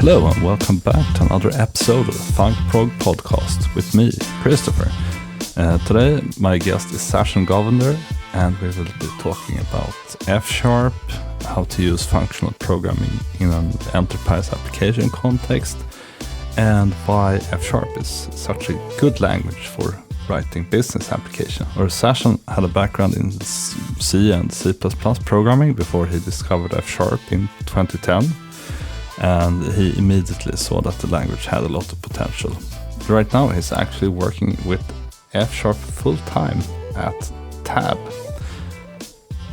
Hello and welcome back to another episode of the Func Prog podcast with me, Christopher. Today my guest is Sashan Govender and we will be talking about F#, how to use functional programming in an enterprise application context, and why F# is such a good language for writing business application. Sashan had a background in C and C++ programming before he discovered F# in 2010. And he immediately saw that the language had a lot of potential. Right now he's actually working with F# full-time at Tab.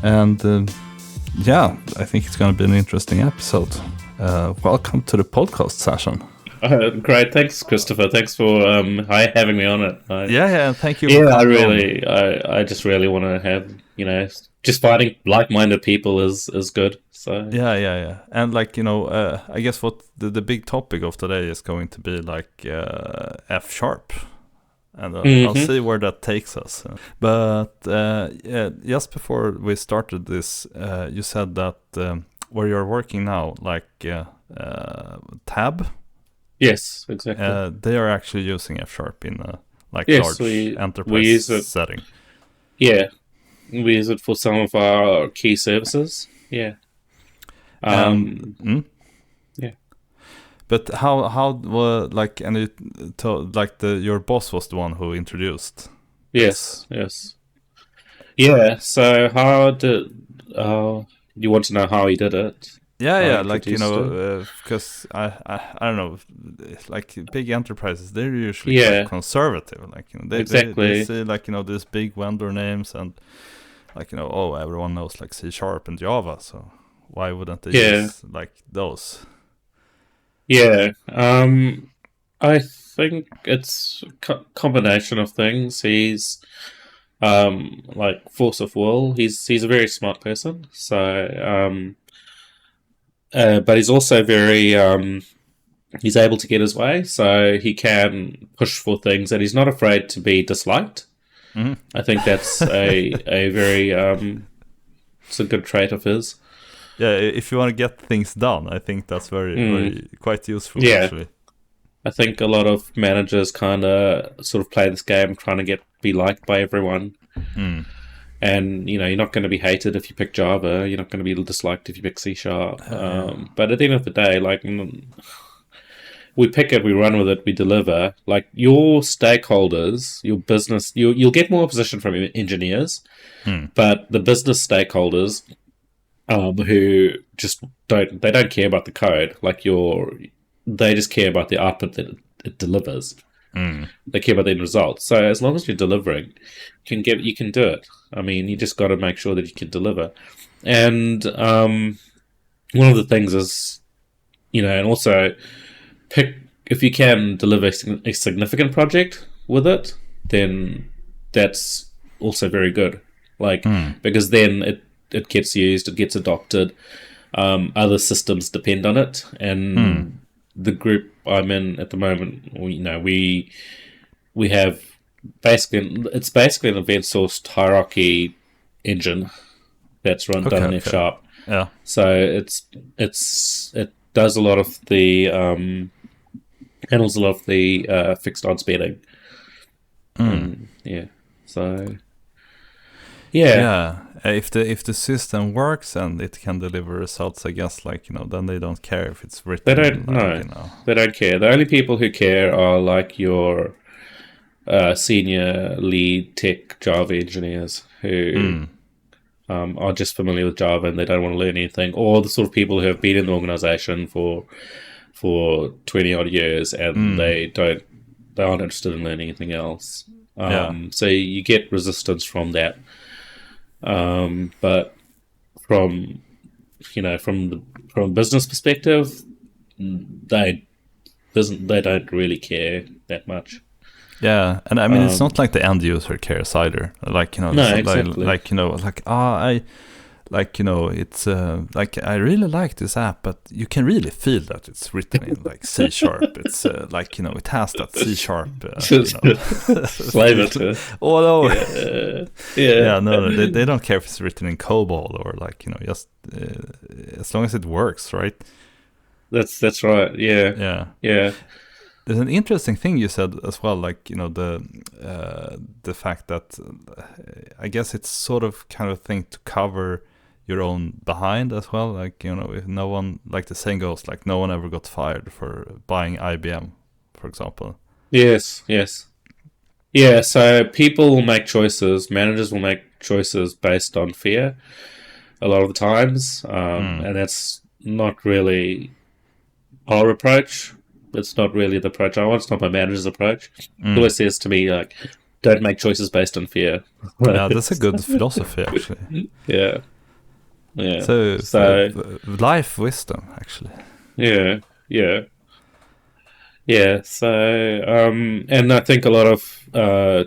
And I think it's going to be an interesting episode. Welcome to the podcast, Sashan. Great, thanks, Christopher. Thanks for having me on it. Thank you. I just really want to have, just finding like-minded people is good. So and I guess what the big topic of today is going to be F#, and I'll see where that takes us. But just before we started this, you said that where you're working now, Tab. Yes, exactly. They are actually using F# in a large enterprise setting. Yeah, we use it for some of our key services. Yeah. But how your boss was the one who introduced? Yes. Yeah. So how did you want to know how he did it? Because I don't know, big enterprises, they're usually quite conservative. They see these big vendor names and everyone knows C# and Java, so why wouldn't they use those? Yeah, I think it's a combination of things. He's force of will. He's a very smart person. So but he's also very he's able to get his way. So he can push for things, and he's not afraid to be disliked. Mm-hmm. I think that's a very it's a good trait of his. Yeah, if you want to get things done, I think that's very quite useful, actually. I think a lot of managers kind of sort of play this game trying to be liked by everyone. And, you're not going to be hated if you pick Java. You're not going to be disliked if you pick C#. But at the end of the day, we pick it, we run with it, we deliver. Your stakeholders, your business, you'll get more opposition from engineers, but the business stakeholders... who just don't care about the code. They just care about the output that it delivers. They care about the end result. So as long as you're delivering, you can do it. I mean, you just got to make sure that you can deliver. And one of the things is, and also if you can deliver a significant project with it, then that's also very good. Because then it gets used, it gets adopted. Other systems depend on it, and the group I'm in at the moment, we have it's basically an event-sourced hierarchy engine that's done in F#. Yeah. So it does a lot of the handles a lot of the fixed odds betting. So. Yeah. If the system works and it can deliver results, I guess then they don't care if it's written. They don't They don't care. The only people who care are your senior lead tech Java engineers who are just familiar with Java and they don't want to learn anything, or the sort of people who have been in the organization for 20 odd years and they aren't interested in learning anything else. So you get resistance from that. But from a business perspective, they don't really care that much. Yeah, and I mean it's not like the end user cares either. Exactly. It's I really like this app, but you can really feel that it's written in C#. It's it has that C# flavor to it. All over. No, they don't care if it's written in COBOL or just as long as it works, right? That's right. Yeah. Yeah. Yeah. There's an interesting thing you said as well, like, you know, the fact that I guess it's sort of kind of thing to cover your own behind as well. Like, you know, if no one, like the saying goes, like no one ever got fired for buying IBM, for example. Yes. Yes. Yeah. So people will make choices. Managers will make choices based on fear a lot of the times, and that's not really our approach. It's not really the approach I want. It's not my manager's approach. He always says to me, like, don't make choices based on fear. Yeah, that's a good philosophy, actually. Yeah. Yeah. So life wisdom, actually. Yeah. Yeah. Yeah. So, and I think a lot of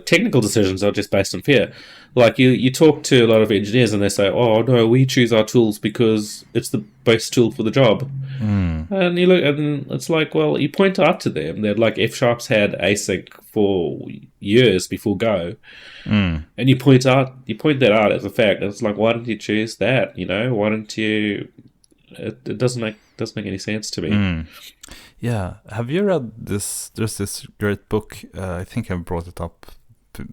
technical decisions are just based on fear. Like you talk to a lot of engineers and they say, "Oh no, we choose our tools because it's the best tool for the job." And you look, and it's like, well, you point out to them that like F Sharp's had async for years before Go, and you point that out as a fact. And it's like, why didn't you choose that? You know, why didn't you? It doesn't make any sense to me. Yeah, have you read this? There's this great book. I think I brought it up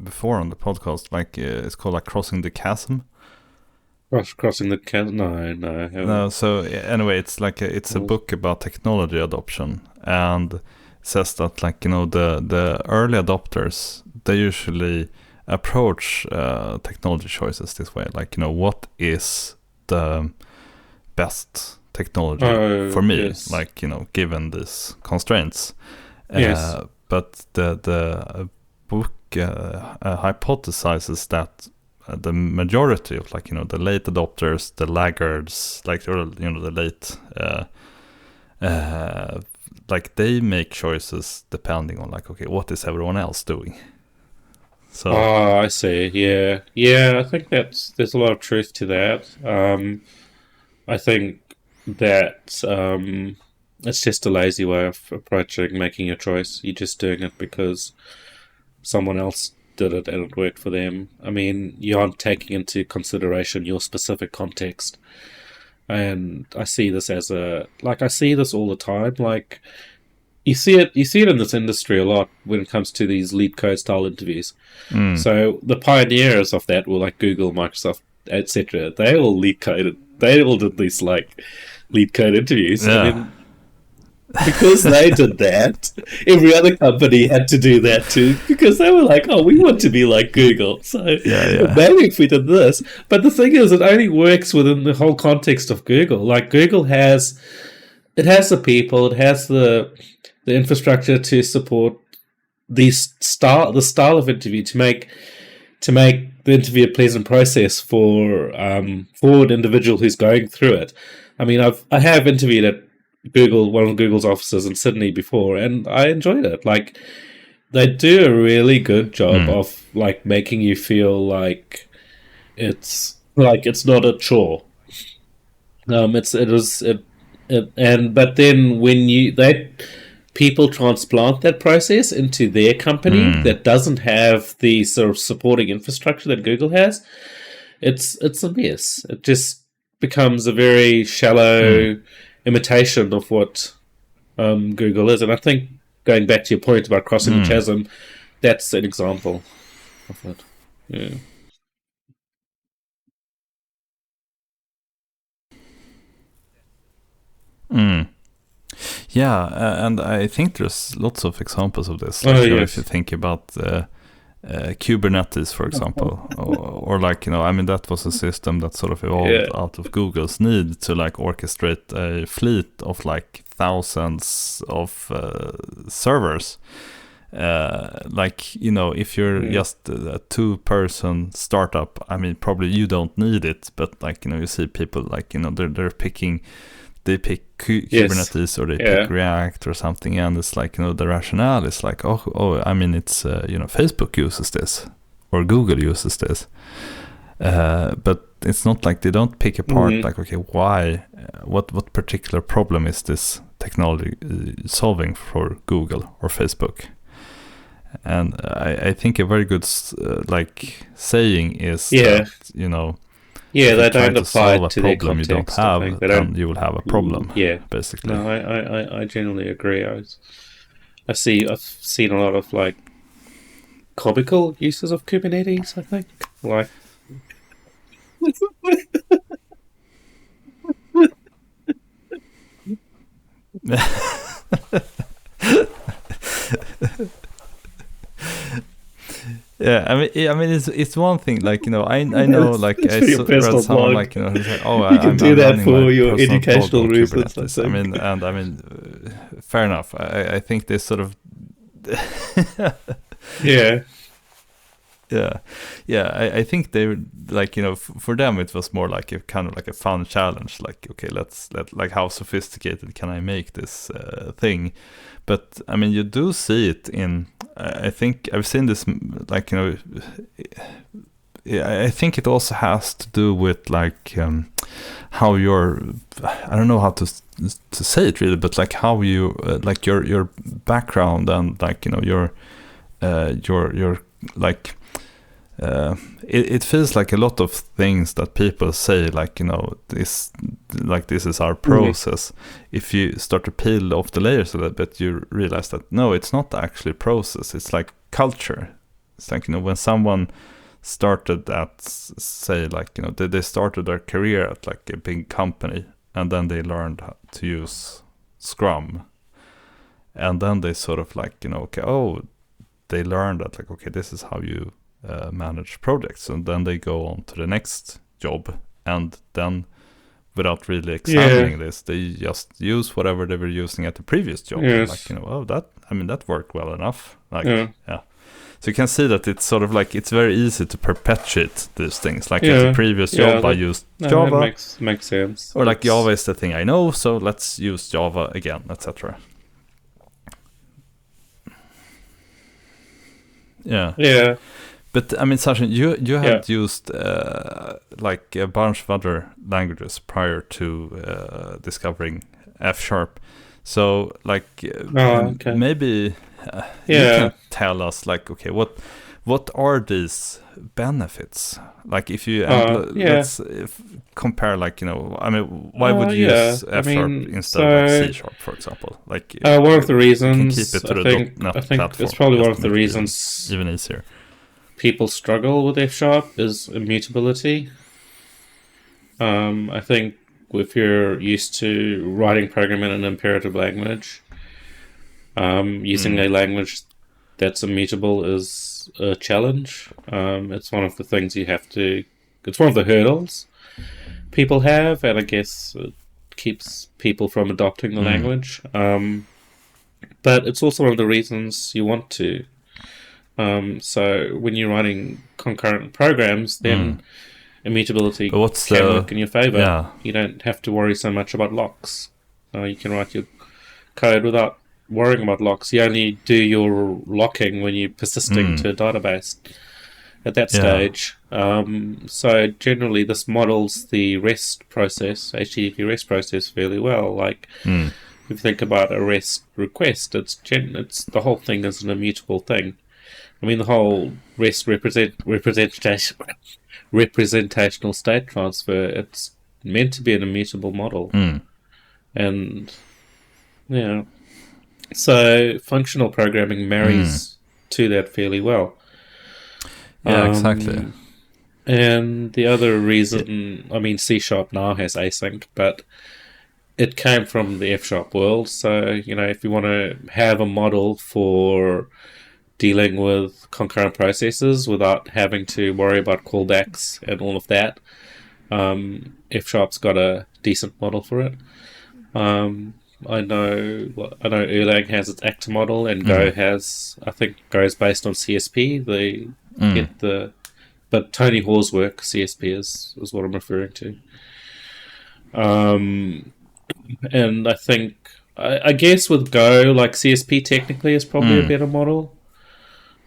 before on the podcast. Like it's called like Crossing the Chasm. Crossing the chasm? No. No. So anyway, it's like it's a book about technology adoption, and it says that like, you know, the early adopters, they usually approach technology choices this way. Like, you know, what is the best technology for me? Yes. Like, you know, given these constraints. Yes. But the book hypothesizes that the majority of, like, you know, the late adopters, the laggards, like, or, you know, the late, like they make choices depending on like, okay, what is everyone else doing? So I see. Yeah. I think there's a lot of truth to that. I think that it's just a lazy way of approaching making a choice. You're just doing it because someone else did it and it worked for them. I mean, you aren't taking into consideration your specific context. And I see this I see this all the time. Like you see it in this industry a lot when it comes to these lead code style interviews. So the pioneers of that were like Google, Microsoft, etc. They all lead coded. They all did these like lead code interviews. Yeah. I mean, because they did that, every other company had to do that too, because they were like, oh, we want to be like Google, so maybe if we did this. But the thing is, it only works within the whole context of Google. Like Google has the people, it has the infrastructure to support the style of interview to make the interview a pleasant process for an individual who's going through it. I mean, I have interviewed at Google, one of Google's offices in Sydney before, and I enjoyed it. Like, they do a really good job of like making you feel like it's not a chore. But then when people transplant that process into their company that doesn't have the sort of supporting infrastructure that Google has, it's a mess. It just becomes a very shallow imitation of what Google is. And I think, going back to your point about crossing the chasm, that's an example of it. Yeah. Yeah, and I think there's lots of examples of this. Like, if you think about Kubernetes, for example, or like, you know, I mean, that was a system that sort of evolved out of Google's need to like orchestrate a fleet of like thousands of servers. Like, you know, if you're just a 2-person startup, I mean, probably you don't need it, but like, you know, you see people like, you know, they pick Kubernetes or they pick React or something, and it's like, you know, the rationale is like, oh, I mean, it's you know, Facebook uses this or Google uses this, but it's not like they don't pick apart like, okay, why, what particular problem is this technology solving for Google or Facebook? And I think a very good like saying is that, you know, Yeah, if you they try don't to apply solve a to their problem you don't context. I think have, they then don't. you will have a problem. Yeah, basically. no, I generally agree. I've seen a lot of like comical uses of Kubernetes. I think like. Yeah, I mean, it's one thing. Like, you know, I know, like, It's for your read personal someone, blog. like, you know, who's like, oh, You can I'm do that running my for your personal blog educational on reasons, I Kubernetes. think. I mean, fair enough. I think they sort of, Yeah, yeah, yeah. I think they were, like, you know, for them it was more like a kind of like a fun challenge. Like, okay, like, how sophisticated can I make this thing? But I mean, you do see it in. I think I've seen this, like, you know. I think it also has to do with like how you're. I don't know how to say it really, but like how you like your background and, like, you know, your like. It feels like a lot of things that people say, like, you know, this is our process. If you start to peel off the layers a little bit, you realize that no, it's not actually a process. It's like culture. It's like, you know, when someone started at, say, like, you know, they started their career at like a big company, and then they learned how to use Scrum, and then they sort of, like, you know, okay, oh, they learned that, like, okay, this is how you manage projects, and then they go on to the next job, and then without really examining this, they just use whatever they were using at the previous job. yes, Like, you know, oh, that worked well enough. Like, yeah, yeah. So you can see that it's sort of like it's very easy to perpetuate these things. Like, at the previous job, I used Java. That makes sense. Or like Java is the thing I know, so let's use Java again, etc. Yeah. Yeah. But I mean, Sasha, you had used like a bunch of other languages prior to discovering F#. So, like, Okay. maybe you can tell us, like, okay, what are these benefits? Like, if you let's compare, like, you know, I mean, why would you use F# instead of like C#, for example? Like, one of the reasons, you can keep it to the .NET I think platform, it's probably one just of to the make it reasons even easier. people struggle with F# is immutability. I think if you're used to writing program in an imperative language, using a language that's immutable is a challenge. It's one of the things it's one of the hurdles people have, and I guess it keeps people from adopting the language. But it's also one of the reasons you want to. So when you're writing concurrent programs, then immutability can work in your favor. Yeah. You don't have to worry so much about locks. You can write your code without worrying about locks. You only do your locking when you're persisting to a database at that stage. So generally, this models the REST process, HTTP REST process, fairly well. Like, if you think about a REST request, it's the whole thing is an immutable thing. I mean, the whole REST representational state transfer, it's meant to be an immutable model. And, yeah. So functional programming marries to that fairly well. Yeah, exactly. And the other reason, I mean, C# now has async, but it came from the F# world. So, you know, if you want to have a model for dealing with concurrent processes without having to worry about callbacks and all of that, F#'s got a decent model for it. I know Erlang has its actor model, and Go has, I think Go's based on CSP. They get but Tony Hoare's work, CSP is what I'm referring to. And I think, I guess with Go, like, CSP technically is probably a better model.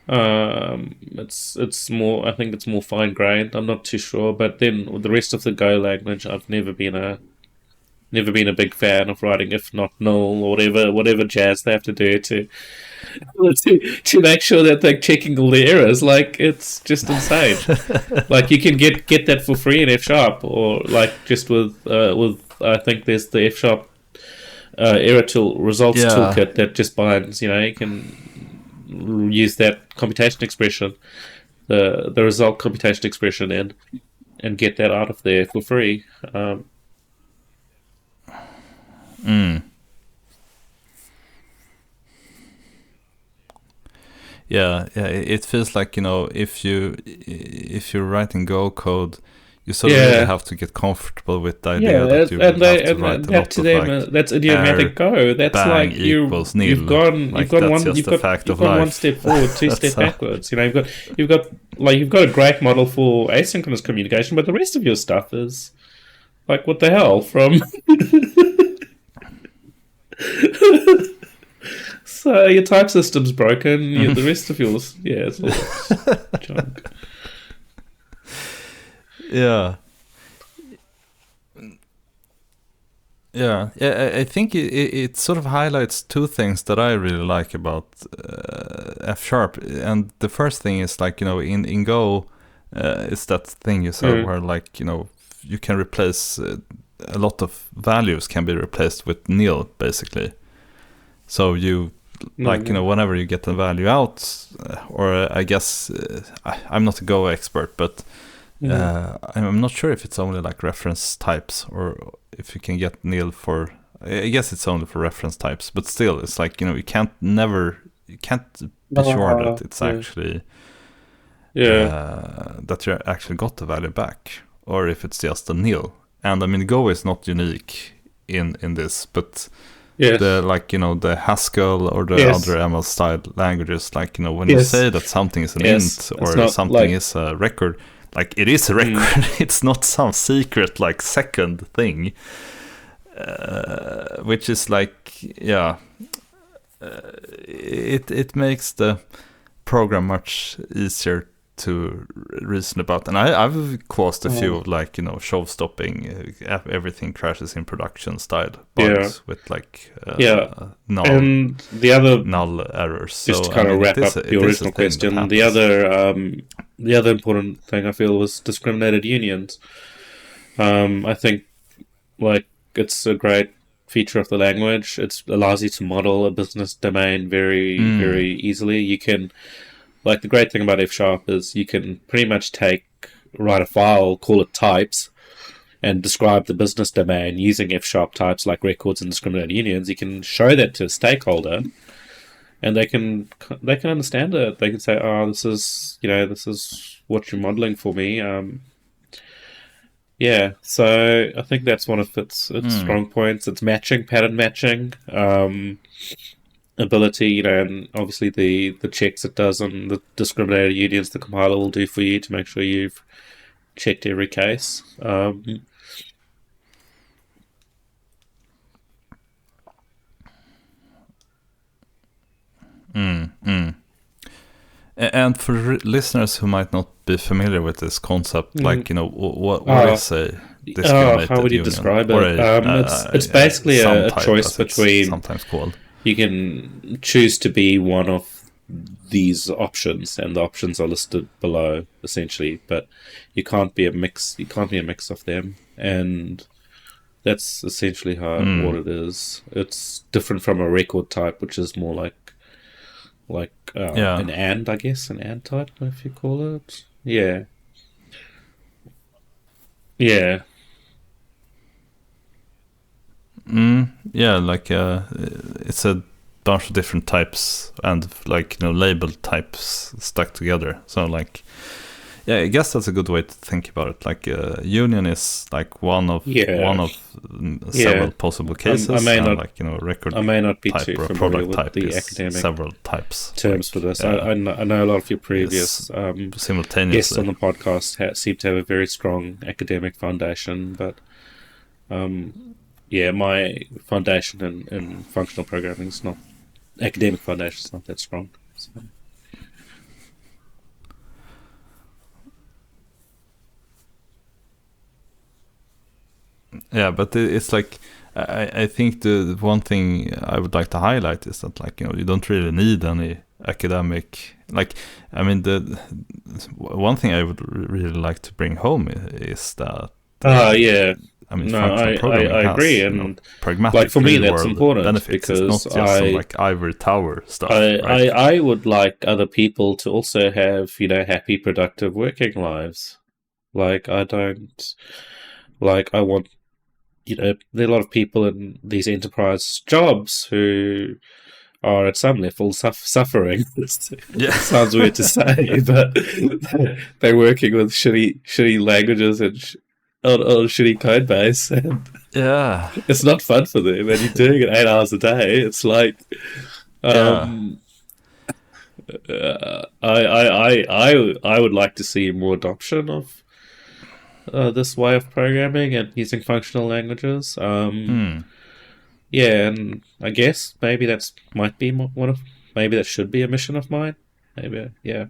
It's more, I think it's more fine grained. I'm not too sure, but then with the rest of the Go language, I've never been a never been a big fan of writing if not null or whatever jazz they have to do to make sure that they're checking all the errors. Like, it's just insane. Like, you can get that for free in F sharp, or like just with I think there's the F sharp error results Yeah. toolkit that just binds. You can use that computation expression, the result computation expression, and get that out of there for free. Yeah, it feels like, if you're writing Go code, you sort of really have to get comfortable with the idea that you will have to write a lot to of them, like that's idiomatic Go. That's bang like equals nil. you've gone Like, that's just a fact of you've gone life. one step forward, two step backwards. You've got a great model for asynchronous communication, but the rest of your stuff is like, what the hell from. So your type system's broken. The rest of yours, it's all junk. Yeah. Yeah, I think it sort of highlights two things that I really like about F sharp. And the first thing is, like, in Go, it's that thing you said where, like, you can replace a lot of values can be replaced with nil, basically. So you, like, whenever you get the value out, or I guess I'm not a Go expert, but I'm not sure if it's only like reference types, or if you can get nil for. I guess it's only for reference types, but still, it's like, you can't be sure that it's actually that you actually got the value back, or if it's just a nil. And I mean, Go is not unique in this, but the, like, the Haskell or the other ML style languages, like, when you say that something is an int, or something is a record, like, it is a record. It's not some secret, like, second thing, which is like, it makes the program much easier to reason about. And I've caused a few, like, show stopping, everything crashes in production style bugs with, like, null, and the other null errors. Just so to kind of wrap up the original question, the other important thing I feel was discriminated unions. I think, like, it's a great feature of the language. It allows you to model a business domain very, very easily. You can, like, the great thing about F sharp is you can pretty much write a file, call it types, and describe the business domain using F sharp types like records and discriminated unions. You can show that to a stakeholder, and they can understand it. They can say, "Oh, this is what you're modeling for me." So I think that's one of its strong points. It's pattern matching, ability, and obviously the checks it does on the discriminated unions the compiler will do for you to make sure you've checked every case. And for listeners who might not be familiar with this concept, like, what is a discriminated how would you union? describe Or it? It's basically a choice between. Sometimes called. You can choose to be one of these options, and the options are listed below, essentially. But you can't be a mix. You can't be a mix of them, and that's essentially what it is. It's different from a record type, which is more like an AND, I guess, an AND type, if you call it. Yeah. Yeah, like, it's a bunch of different types and, like, labeled types stuck together. So, like, I guess that's a good way to think about it. Like, union is like one of several possible cases. I may not, like, record. I may not be type too or familiar product with type the is academic several types terms for this. I know a lot of your previous simultaneously guests on the podcast seem to have a very strong academic foundation, but my foundation in functional programming is not academic foundation is not that strong. So. Yeah, but it's like I think the one thing I would like to highlight is that, like, you don't really need any academic, like, I mean, the one thing I would really like to bring home is that yeah. I mean, No, functional programming I agree, has, and pragmatic like for me real that's world important benefits. It's because not just some like ivory tower stuff, right? I would like other people to also have, happy, productive working lives. Like I don't like I want there are a lot of people in these enterprise jobs who are at some level suffering. Yeah. Sounds weird to say, but they're working with shitty languages and on shitty code base, and Yeah. it's not fun for them. And you're doing it 8 hours a day. It's like, Yeah. I would like to see more adoption of this way of programming and using functional languages. Yeah, and I guess maybe that's might be maybe that should be a mission of mine. Maybe, yeah.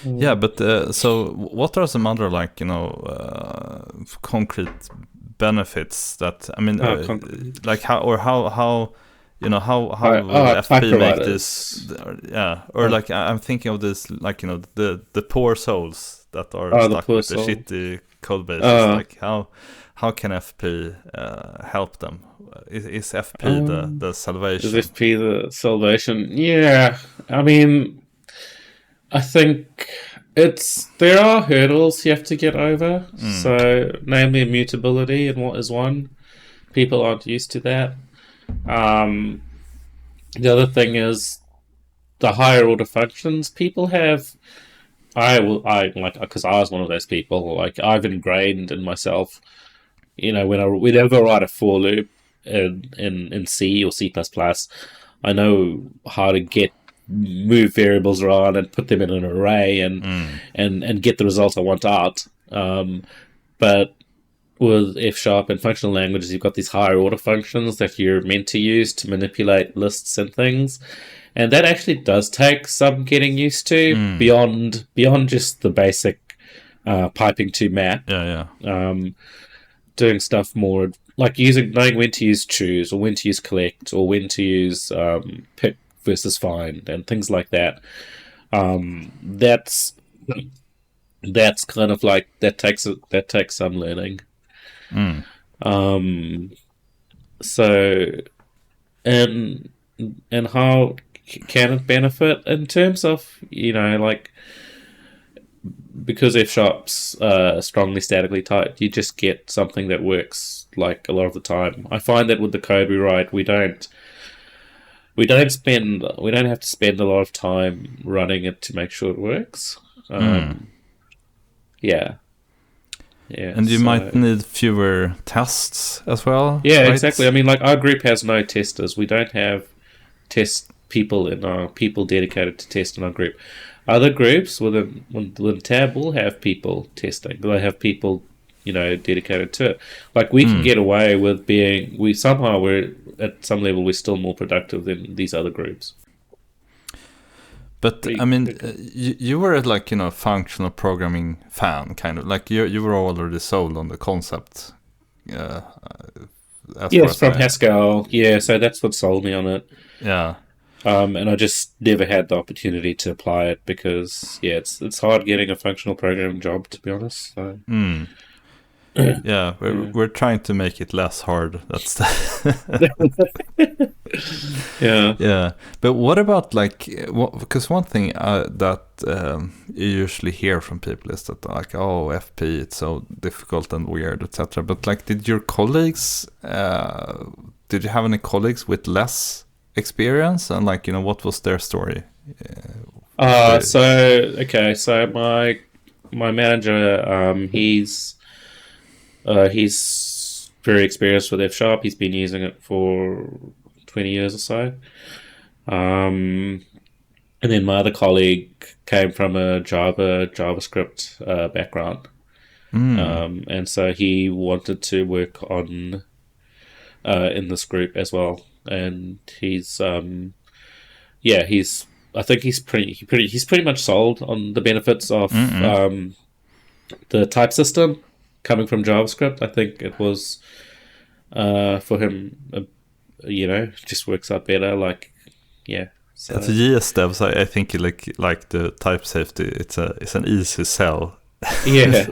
Yeah, but so what are some other, like, concrete benefits that, I mean, like how how will Type FP make this? providers. Yeah, or like I'm thinking of this, like, the poor souls that are The stuck poor with the soul. shitty code bases. Like how can FP help them? Is FP the salvation? Is FP the salvation? Yeah, I mean, I think there are hurdles you have to get over. So, namely immutability, and what is one. People aren't used to that. The other thing is the higher order functions. People have. I like, because I was one of those people. Like, I've ingrained in myself. Whenever I write a for loop in C or C++, I know how to move variables around and put them in an array and get the result I want out. But with F# and functional languages, you've got these higher order functions that you're meant to use to manipulate lists and things, and that actually does take some getting used to beyond just the basic piping to map. Yeah, yeah. Doing stuff more like knowing when to use choose or when to use collect or when to use pick versus find and things like that. That's kind of like that takes some learning. So and how can it benefit in terms of like, because F#'s strongly statically typed, you just get something that works like a lot of the time. I find that with the code we write, we don't have to spend a lot of time running it to make sure it works. Yeah. And you might need fewer tests as well. Yeah, right? exactly. I mean, like, our group has no testers. We don't have test people dedicated to test in our group. Other groups within Tab will have people testing. They'll have people, dedicated to it. Like, we can get away with we're at some level, we're still more productive than these other groups. But I mean, you were like, functional programming fan, kind of like you were already sold on the concept. Yes, from Haskell. Yeah, so that's what sold me on it. Yeah. And I just never had the opportunity to apply it because, it's hard getting a functional programming job, to be honest. So. Yeah, we're trying to make it less hard. That's yeah. But what about, like, because one thing that you usually hear from people is that, like, oh, FP, it's so difficult and weird, etc. But, like, did you have any colleagues with less experience, and, like, what was their story? So my manager, he's very experienced with F#. He's been using it for 20 years or so. And then my other colleague came from a JavaScript background. And so he wanted to work on in this group as well. And he's I think he's pretty much sold on the benefits of the type system, coming from JavaScript, I think it was for him, just works out better. Like, yeah. So. To JS devs, I think like the type safety, it's an easy sell. yeah.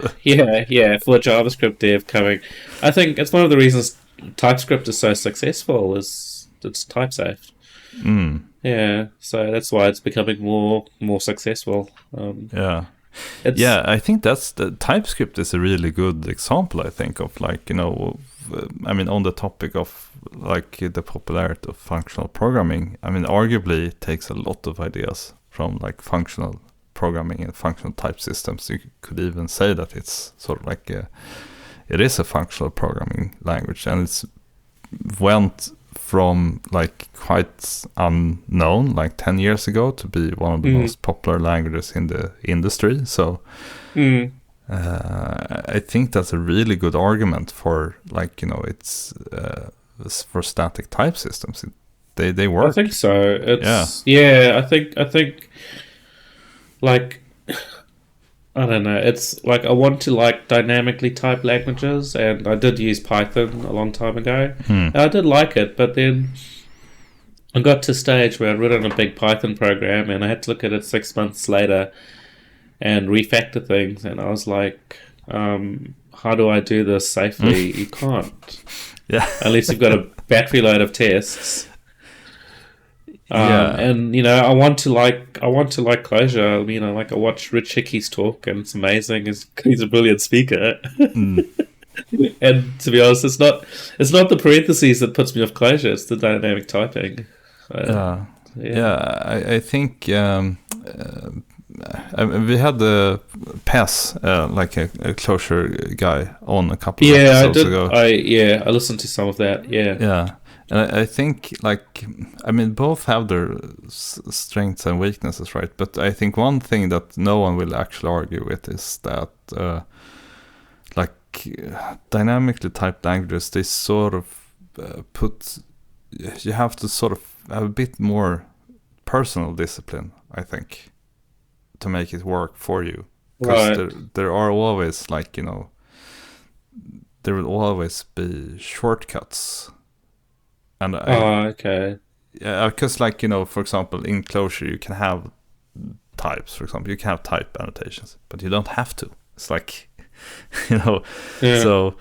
For JavaScript dev coming, I think it's one of the reasons TypeScript is so successful is it's type safe. Yeah, so that's why it's becoming more successful. I think that's the TypeScript is a really good example, I think, of like, on the topic of like the popularity of functional programming. I mean, arguably it takes a lot of ideas from like functional programming and functional type systems. You could even say that it's sort of like it is a functional programming language, and it's went from like quite unknown like 10 years ago to be one of the most popular languages in the industry. So I think that's a really good argument for like, it's for static type systems. They work. I think so. I think like, I don't know. It's like I want to like dynamically type languages, and I did use Python a long time ago. And I did like it, but then I got to a stage where I'd written a big Python program, and I had to look at it 6 months later and refactor things, and I was like, how do I do this safely? You can't. Yeah. Unless you've got a battery load of tests. And I want to like closure. Like I watch Rich Hickey's talk, and it's amazing. He's a brilliant speaker. And to be honest, it's not the parentheses that puts me off closure. It's the dynamic typing. I think we had the PES, like a closure guy, on a couple of episodes ago. I listened to some of that. Yeah. And I think, like, both have their strengths and weaknesses, right? But I think one thing that no one will actually argue with is that, dynamically typed languages, they sort of you have to sort of have a bit more personal discipline, I think, to make it work for you. Because there are always, like, there will always be shortcuts. And okay. Yeah, because for example, in Clojure you can have types. For example, you can have type annotations, but you don't have to. It's like, So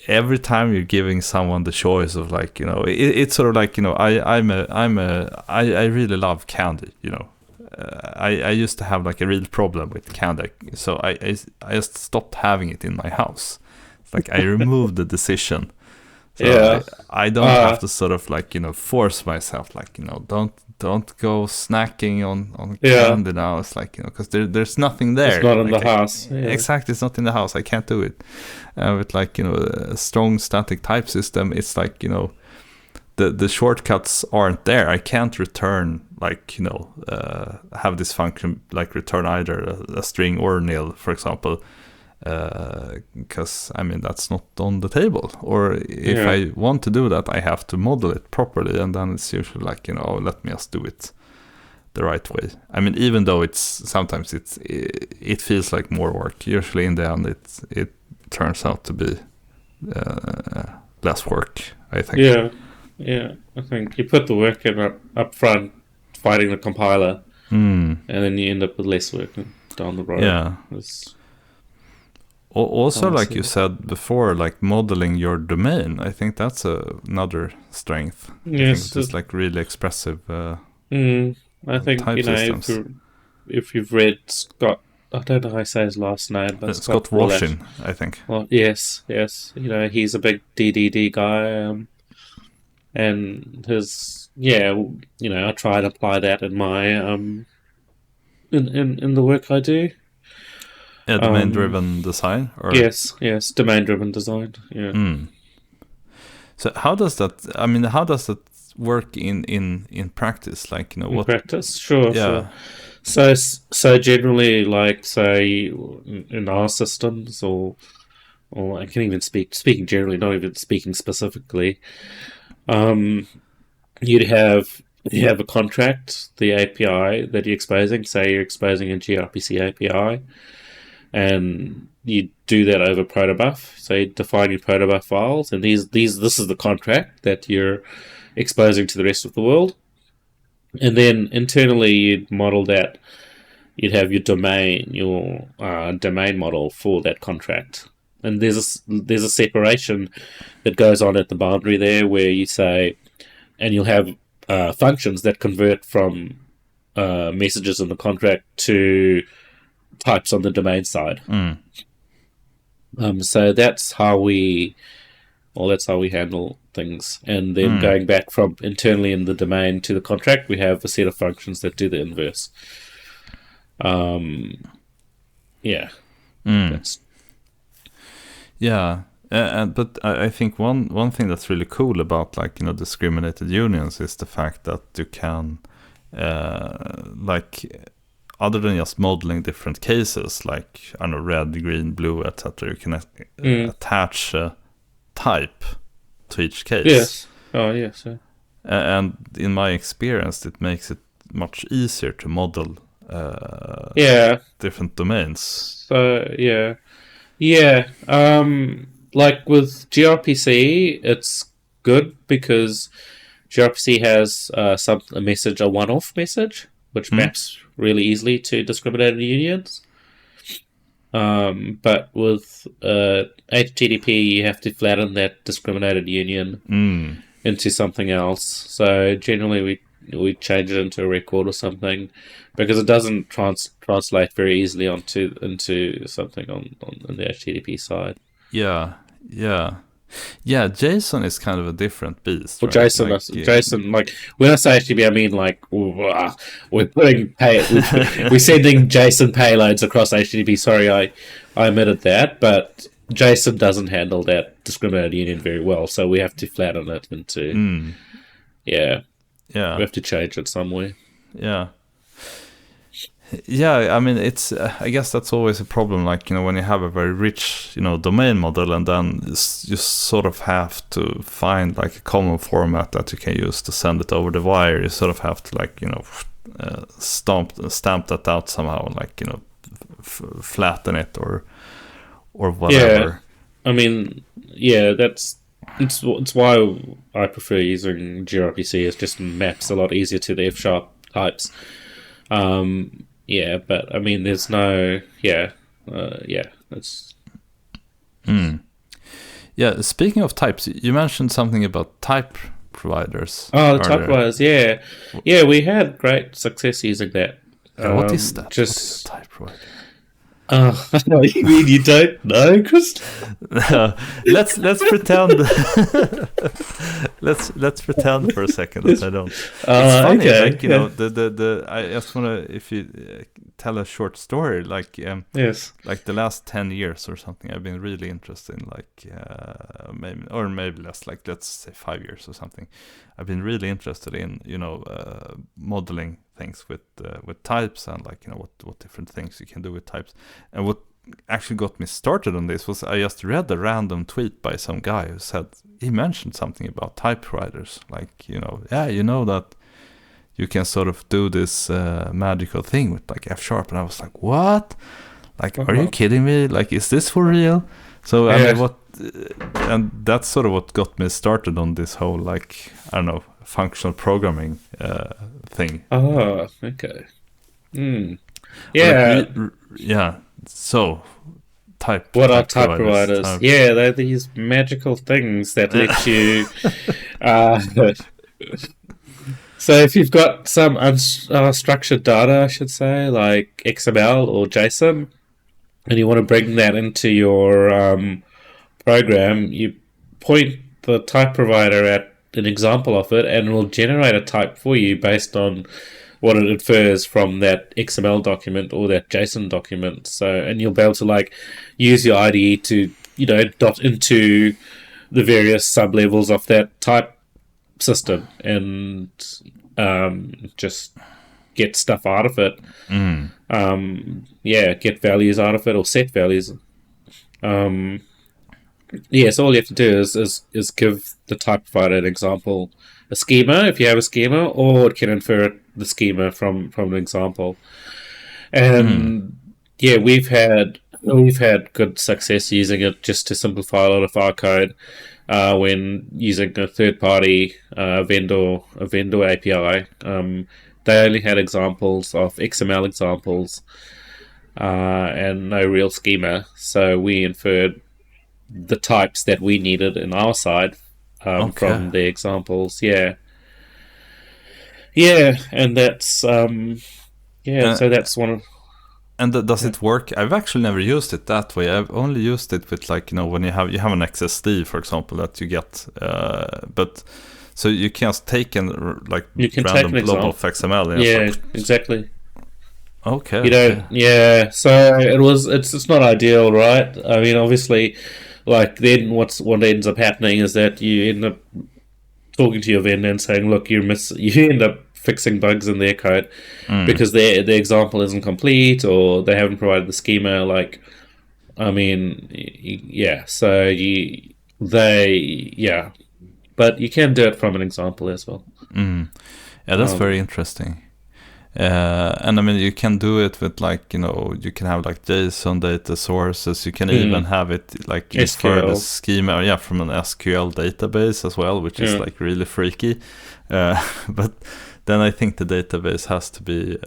every time you're giving someone the choice of like, it's sort of like, I really love candy. I used to have like a real problem with candy, so I just stopped having it in my house. It's like I removed the decision. So I don't have to sort of like, force myself, like, don't go snacking on candy now. It's like, because there's nothing there. It's not in the house. Exactly, it's not in the house. I can't do it. With like, a strong static type system, it's like, the shortcuts aren't there. I can't return like, have this function like return either a string or nil, for example. Because that's not on the table, or if I want to do that, I have to model it properly, and then it's usually like, let me just do it the right way. Even though sometimes it feels like more work, usually in the end it turns out to be less work, I think. I think you put the work in up front fighting the compiler, and then you end up with less work down the road. Also, like you said before, like modeling your domain, I think that's another strength. Yes, it's like really expressive. I think if you've read Scott, I don't know how I say his last name, but Scott Washington, I think. Well, yes, he's a big DDD guy, and his I try and apply that in my in the work I do. Yeah, domain-driven design? Or? Yes, domain-driven design. Yeah. So how does that work in practice? Like, in practice, sure. Yeah. Sure. So generally, like, say in our systems, or I can even speaking generally, not even speaking specifically. You'd have a contract, the API that you're exposing. Say you're exposing a gRPC API. and you do that over protobuf. So you define your protobuf files, and this is the contract that you're exposing to the rest of the world. And then internally, you'd model that. You'd have your domain model for that contract. And there's a separation that goes on at the boundary there, where you say, and you'll have functions that convert from messages in the contract to types on the domain side. So that's how we handle things. And then going back from internally in the domain to the contract, we have a set of functions that do the inverse. But I think one thing that's really cool about discriminated unions is the fact that you can other than just modeling different cases, like I don't know, red, green, blue, etc., you can attach a type to each case. Yes. Oh, yes. And in my experience, it makes it much easier to model different domains. So like with gRPC, it's good because gRPC has a one-off message, which maps really easily to discriminated unions. But with HTTP, you have to flatten that discriminated union into something else. So generally, we change it into a record or something, because it doesn't translate very easily into something on the HTTP side. Yeah. JSON is kind of a different beast. Well, right? JSON, like when I say HTTP, I mean like we're sending JSON payloads across HTTP. Sorry, I omitted that, but JSON doesn't handle that discriminated union very well, so we have to flatten it into. We have to change it somewhere. I mean, it's I guess that's always a problem, when you have a very rich domain model, and then you sort of have to find a common format that you can use to send it over the wire. You sort of have to stamp that out somehow, and flatten it or whatever. I mean, it's why I prefer using gRPC. It just maps a lot easier to the F# types. But I mean, there's no, it's. Speaking of types, you mentioned something about type providers. Oh, the type providers, yeah. We had great success using that. What is that? What is a type provider? You mean you don't know, Chris? Let's pretend. let's pretend for a second that I don't. It's funny, I just wanna, if you tell a short story, yes, like the last 10 years or something, I've been really interested in maybe less, let's say 5 years or something. I've been really interested in modeling things with types, and what different things you can do with types. And what actually got me started on this was I just read a random tweet by some guy who said, he mentioned something about type providers, that you can sort of do this magical thing with F#, and I was like, what? Are you kidding me? Is this for real? So I mean, and that's sort of what got me started on this whole I don't know, functional programming thing. Oh, okay. So what are type providers? They're these magical things that let you so if you've got some unstructured data, I should say, like XML or JSON, and you want to bring that into your program, you point the type provider at an example of it, and it will generate a type for you based on what it infers from that XML document or that JSON document. So, and you'll be able to use your IDE to dot into the various sub-levels of that type system and just get stuff out of it. Get values out of it, or set values. So all you have to do is give the type provider an example, a schema if you have a schema, or it can infer the schema from an example. And we've had we've had good success using it just to simplify a lot of our code when using a third-party vendor API. They only had examples of XML examples and no real schema, so we inferred the types that we needed in our side Okay. from the examples. Yeah, and that's Uh, so that's one of and does yeah. it work? I've actually never used it that way. I've only used it with like, when you have an XSD, for example, that you get, but so you can take like You can take random an blob example. of XML and it's Yeah, like, exactly. okay, You okay. don't. Yeah, so it's not ideal, right? I mean, obviously, like then what ends up happening is that you end up talking to your vendor and saying, look, you end up fixing bugs in their code Mm. because their example isn't complete or they haven't provided the schema. Like, I mean, yeah. So yeah, but you can do it from an example as well. Mm. Yeah, that's very Um, interesting. And I mean, you can do it with like, you can have like JSON data sources. You can even have it like infer the SQL. schema, yeah, from an SQL database as well, which is Yeah. like really freaky. But then I think the database has to be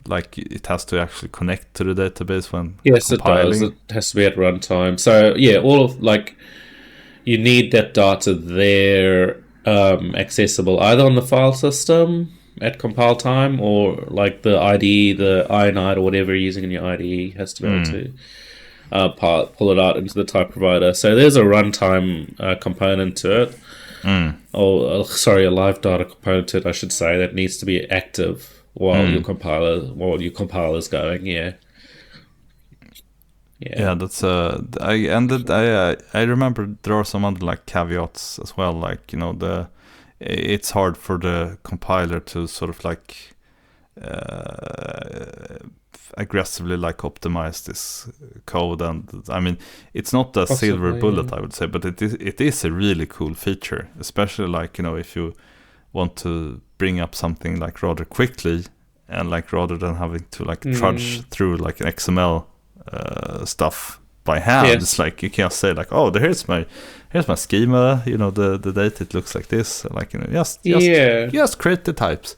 like it has to actually connect to the database when Yes, it does. compiling. It has to be at runtime. So yeah, all of like you need that data there accessible either on the file system at compile time or like the IDE, the INIDE or whatever you're using in your IDE has to be able Mm. to pull it out into the type provider. So there's a runtime component to it. Mm. Oh, sorry, a live data component to it, I should say, that needs to be active while Mm. your compiler's going. Yeah, yeah. Yeah, that's I remember there are some other like caveats as well, like it's hard for the compiler to sort of like aggressively like optimize this code. And I mean, it's not a silver bullet, Possibly. I would say, but it is a really cool feature, especially like if you want to bring up something like rather quickly, and like rather than having to like trudge Mm, through like an XML stuff by hand. It's yes. like you can't say like, oh, here's my schema. The data, it looks like this. Like Yeah. just create the types.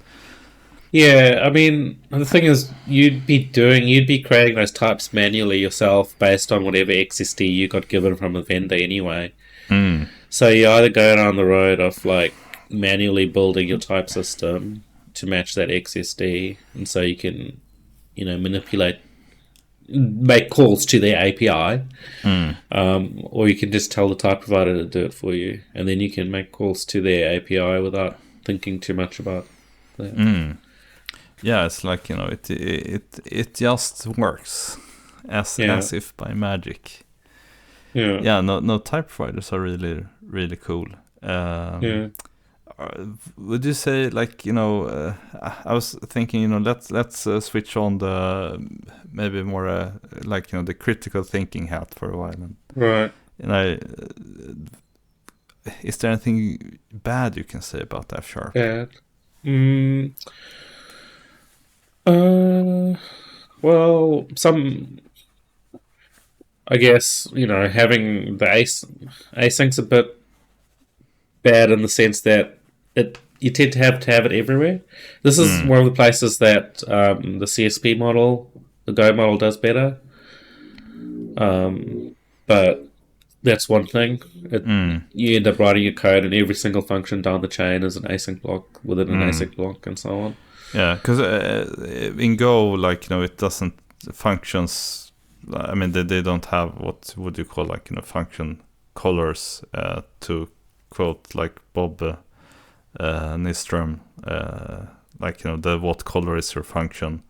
Yeah, I mean, the thing is, you'd be creating those types manually yourself based on whatever XSD you got given from a vendor anyway. Mm. So you either go down the road of like manually building your type system to match that XSD, and so you can, make calls to their API, Mm. or you can just tell the type provider to do it for you, and then you can make calls to their API without thinking too much about that. Mm. Yeah, it's like it just works Yeah, as if by magic. yeah, Yeah, no type providers are really really cool. yeah. Would you say like I was thinking let's switch on the maybe more like the critical thinking hat for a while, Right. and I is there anything bad you can say about F sharp? Bad. Mm, uh, well, I guess, having the async's a bit bad in the sense that you tend to have it everywhere. This is Mm. one of the places that the CSP model, the Go model, does better. But that's one thing. Mm. You end up writing your code, and every single function down the chain is an async block within an Mm. async block, and so on. Yeah, because in Go, like it doesn't functions. I mean, they don't have what would you call like function colors to quote like Bob Nystrom, like the what color is your function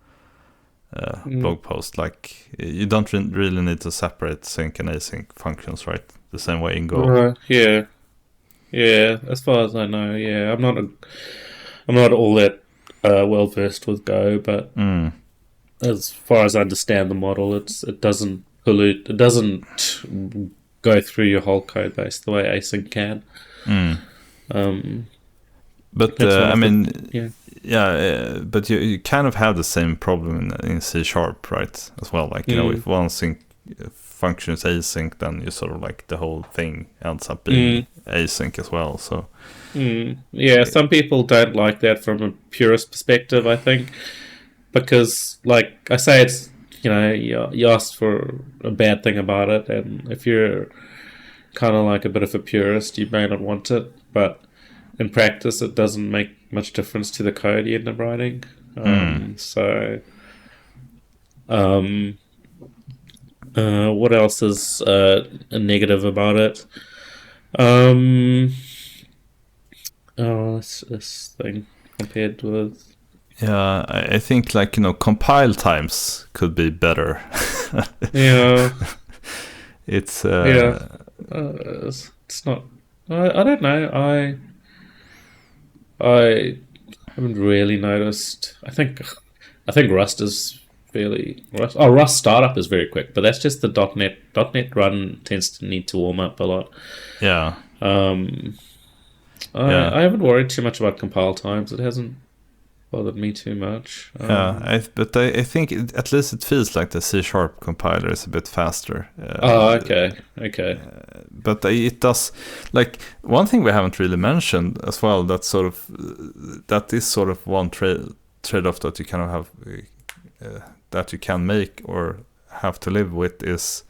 Mm. blog post. Like you don't really need to separate sync and async functions, right? The same way in Go. Right. Yeah. Yeah. As far as I know, yeah, I'm not all that well versed with Go, but Mm. as far as I understand the model, it doesn't pollute. It doesn't go through your whole code base the way async can. Mm. Um, But I mean, but you kind of have the same problem in C#, right? As well, like you know, if one function is async, then you sort of like the whole thing ends up being async as well. So yeah, some people don't like that from a purist perspective, I think, because like I say, it's you asked for a bad thing about it, and if you're kind of like a bit of a purist, you may not want it, but in practice, it doesn't make much difference to the code you end up writing. What else is a negative about it? This thing compared with. Yeah, I think like compile times could be better. Yeah. It's it's not. I don't know. I haven't really noticed. I think Rust is fairly Rust. Oh, Rust startup is very quick, but that's just the .NET. .NET run tends to need to warm up a lot. Yeah. I haven't worried too much about compile times. It hasn't bothered me too much. But I think at least it feels like the C# compiler is a bit faster. Okay. But it does, like one thing we haven't really mentioned as well. That is sort of one trade-off that you kind of have that you can make or have to live with is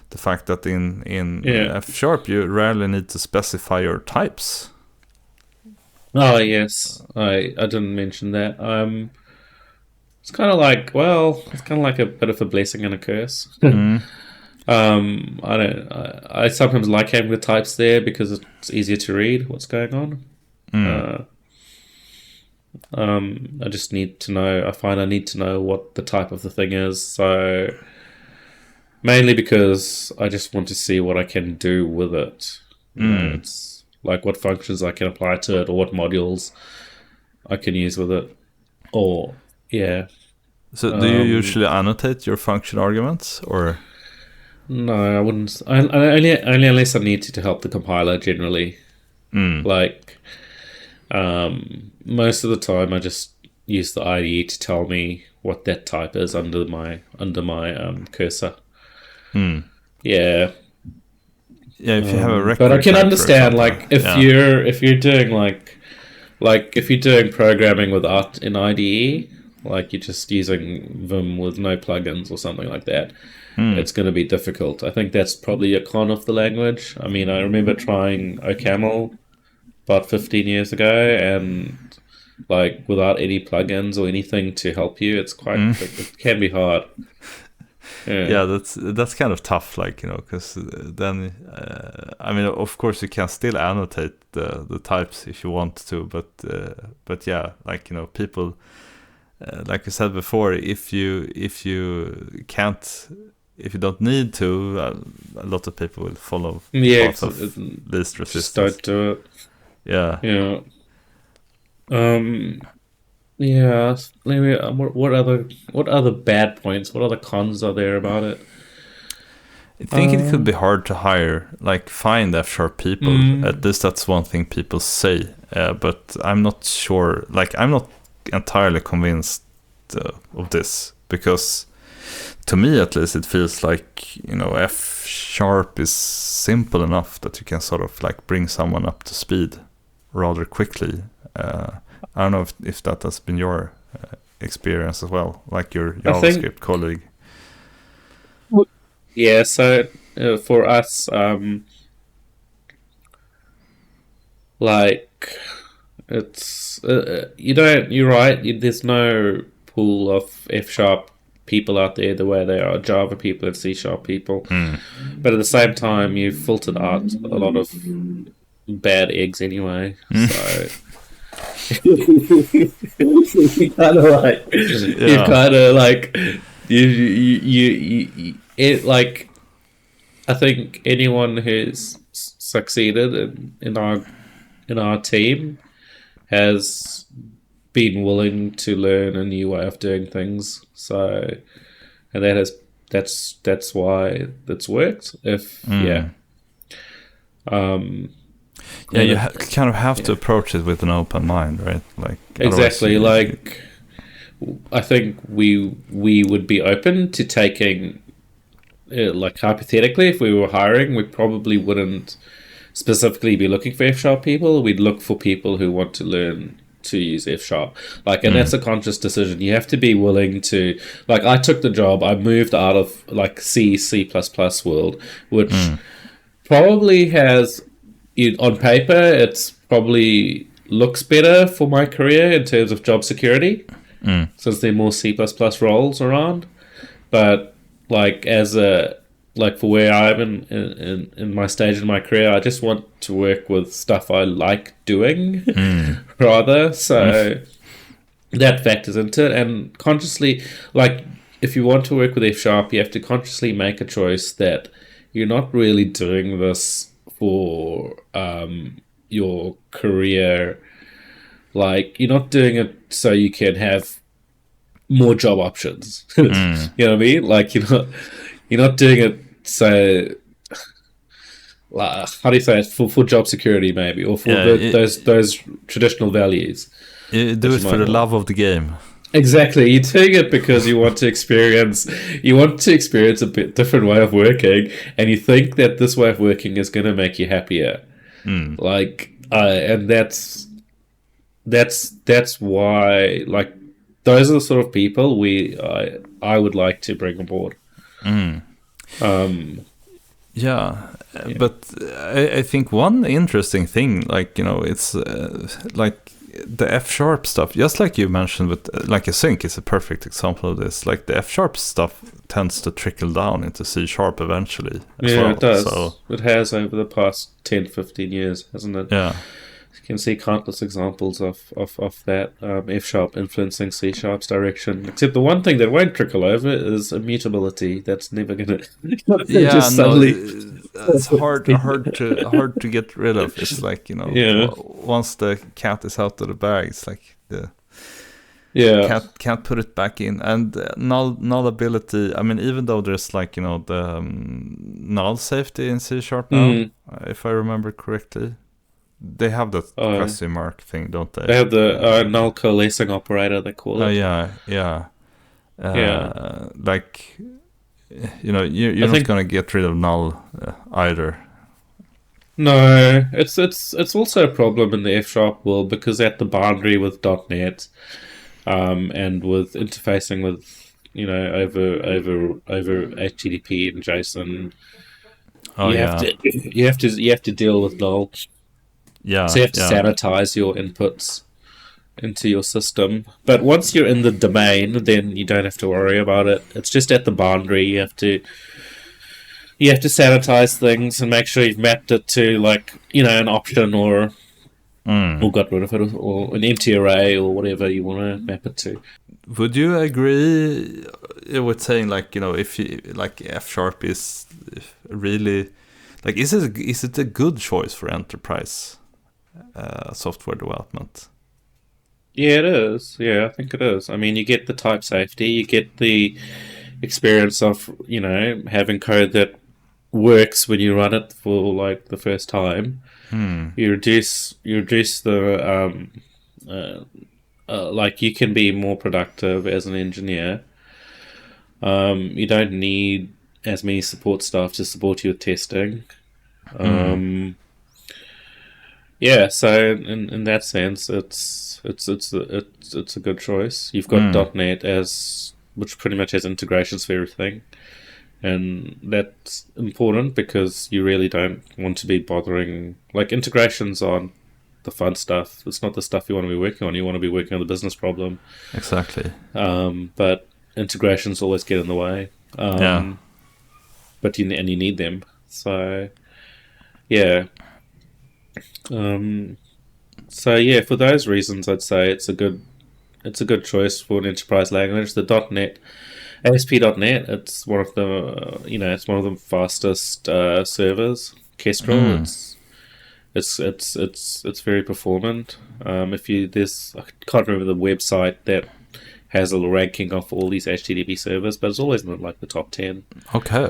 the fact that in F# you rarely need to specify your types. Oh yes, I didn't mention that. It's kind of like a bit of a blessing and a curse. I sometimes like having the types there because it's easier to read what's going on. I just need to know. I find I need to know what the type of the thing is. So mainly because I just want to see what I can do with it. It's like what functions I can apply to it, or what modules I can use with it. Or So do you usually annotate your function arguments, or? No, I wouldn't. Only unless I need to help the compiler generally. Like, most of the time, I just use the IDE to tell me what that type is under my cursor. Yeah. Yeah, if you have a record. But I can understand, like, if you're doing if you're doing programming with Art in IDE, like you're just using Vim with no plugins or something like that. It's going to be difficult. I think that's probably a con of the language. I mean, I remember trying OCaml about 15 years ago, and like without any plugins or anything to help you, it's quite it can be hard. Yeah, that's kind of tough, like because then I mean, of course, you can still annotate the types if you want to, but yeah, like people, like you said before, if you don't need to, a lot of people will follow path of least resistance. Just don't do it. Yeah. Yeah. Maybe what other bad points? What other cons are there about it? I think it could be hard to find F# people. At least that's one thing people say. But I'm not sure. Like, I'm not entirely convinced of this, because to me, at least, it feels like F# is simple enough that you can sort of like bring someone up to speed rather quickly. I don't know if that has been your experience as well, like your JavaScript colleague. Yeah, so for us, like it's you're right. There's no pool of F# people out there the way there are Java people and C# people. But at the same time, you've filtered out a lot of bad eggs anyway. So you kind of like like I think anyone who's succeeded in our team has been willing to learn a new way of doing things. So, and that's why it's worked. Yeah, you kind of have to approach it with an open mind, right? Like exactly. Like I think we would be open to taking, like hypothetically, if we were hiring, we probably wouldn't specifically be looking for F# people. We'd look for people who want to learn to use F#. Like, and that's a conscious decision. You have to be willing to, like, I took the job, I moved out of like C++ world, which probably has, on paper, it's probably looks better for my career in terms of job security, since there are more C++ roles around. But like for where I'm in my stage in my career, I just want to work with stuff I like doing rather. So that factors into it. And consciously, like if you want to work with F#, you have to consciously make a choice that you're not really doing this for your career. Like you're not doing it so you can have more job options. You know what I mean? Like you're not doing it so, how do you say it, for job security maybe, or for those traditional values. You do it for the love of the game. Exactly, you're doing it because you want to experience a bit different way of working, and you think that this way of working is going to make you happier. Like, and that's why, like, those are the sort of people I would like to bring aboard. But I think one interesting thing, like, you know, it's like the F# stuff, just like you mentioned with like async is a perfect example of this. Like the F# stuff tends to trickle down into C# eventually as well. It does. So, it has over the past 10-15 years, hasn't it? Yeah. You can see countless examples of that, F# influencing C# direction. Except the one thing that won't trickle over is immutability. That's never gonna just suddenly. It's hard to get rid of. It's like, you know, once the cat is out of the bag, it's like the cat can't put it back in. And nullability, I mean, even though there's like, you know, the null safety in C# now, if I remember correctly. They have that question mark thing, don't they? They have the null coalescing operator, they call it. Like, you know, you're not going to get rid of null either. No, it's also a problem in the F# world, because at the boundary with .NET, and with interfacing with, you know, over HTTP and JSON, you have to deal with null. So you have to sanitize your inputs into your system. But once you're in the domain, then you don't have to worry about it. It's just at the boundary you have to sanitize things and make sure you've mapped it to, like, you know, an option or got rid of it, or an empty array, or whatever you want to map it to. Would you agree with saying, like, you know, if you like F# is really, like, is it a good choice for enterprise software development? Yeah, it is. Yeah, I think it is. I mean, you get the type safety, you get the experience of, you know, having code that works when you run it for like the first time. You reduce the like, you can be more productive as an engineer. You don't need as many support staff to support you with testing. Yeah, so in that sense, it's a good choice. You've got .NET which pretty much has integrations for everything, and that's important because you really don't want to be bothering, like, integrations on the fun stuff. It's not the stuff you want to be working on. You want to be working on the business problem. Exactly. But integrations always get in the way. But you need them. So yeah. For those reasons, I'd say it's a good choice for an enterprise language. The .NET, ASP.NET, it's one of the it's one of the fastest servers. Kestrel, it's very performant. I can't remember the website that has a ranking of all these HTTP servers, but it's always in like the top 10. Okay.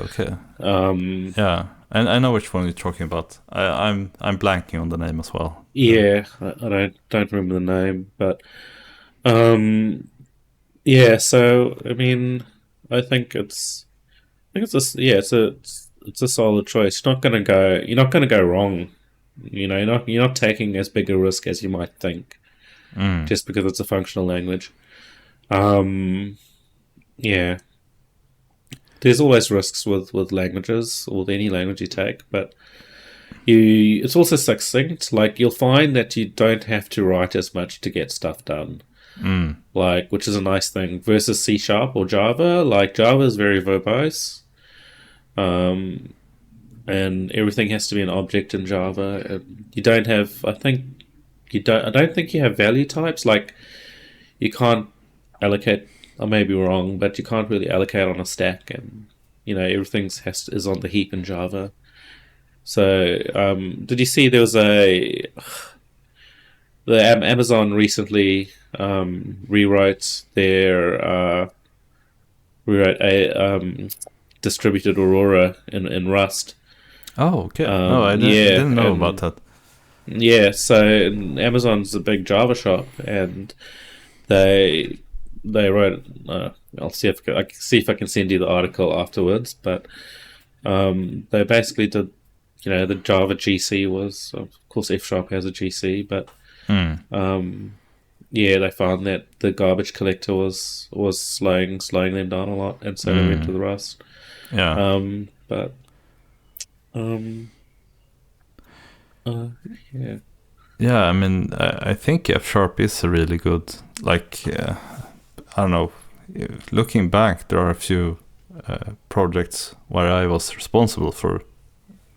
And I know which one you're talking about. I'm blanking on the name as well. Yeah, I don't remember the name, but yeah. So I mean, I think it's it's a solid choice. You're not gonna go wrong. You're not taking as big a risk as you might think just because it's a functional language. Yeah. There's always risks with languages or with any language you take, but it's also succinct. Like you'll find that you don't have to write as much to get stuff done. Like, which is a nice thing versus C# or Java. Like Java is very verbose, and everything has to be an object in Java. You don't have. I don't think you have value types. Like you can't allocate. I may be wrong, but you can't really allocate on a stack, and everything is on the heap in Java. So, did you see there was Amazon recently rewrote a distributed Aurora in Rust. Oh, okay. No, I didn't know about that. Yeah, so Amazon's a big Java shop, and they wrote. I'll see if I can send you the article afterwards. But they basically did. The Java GC was, of course, F# has a GC, but they found that the garbage collector was slowing them down a lot, and so they went to the Rust. Yeah. Yeah. Yeah, I mean, I think F# is a really good, like, I don't know, looking back, there are a few projects where I was responsible for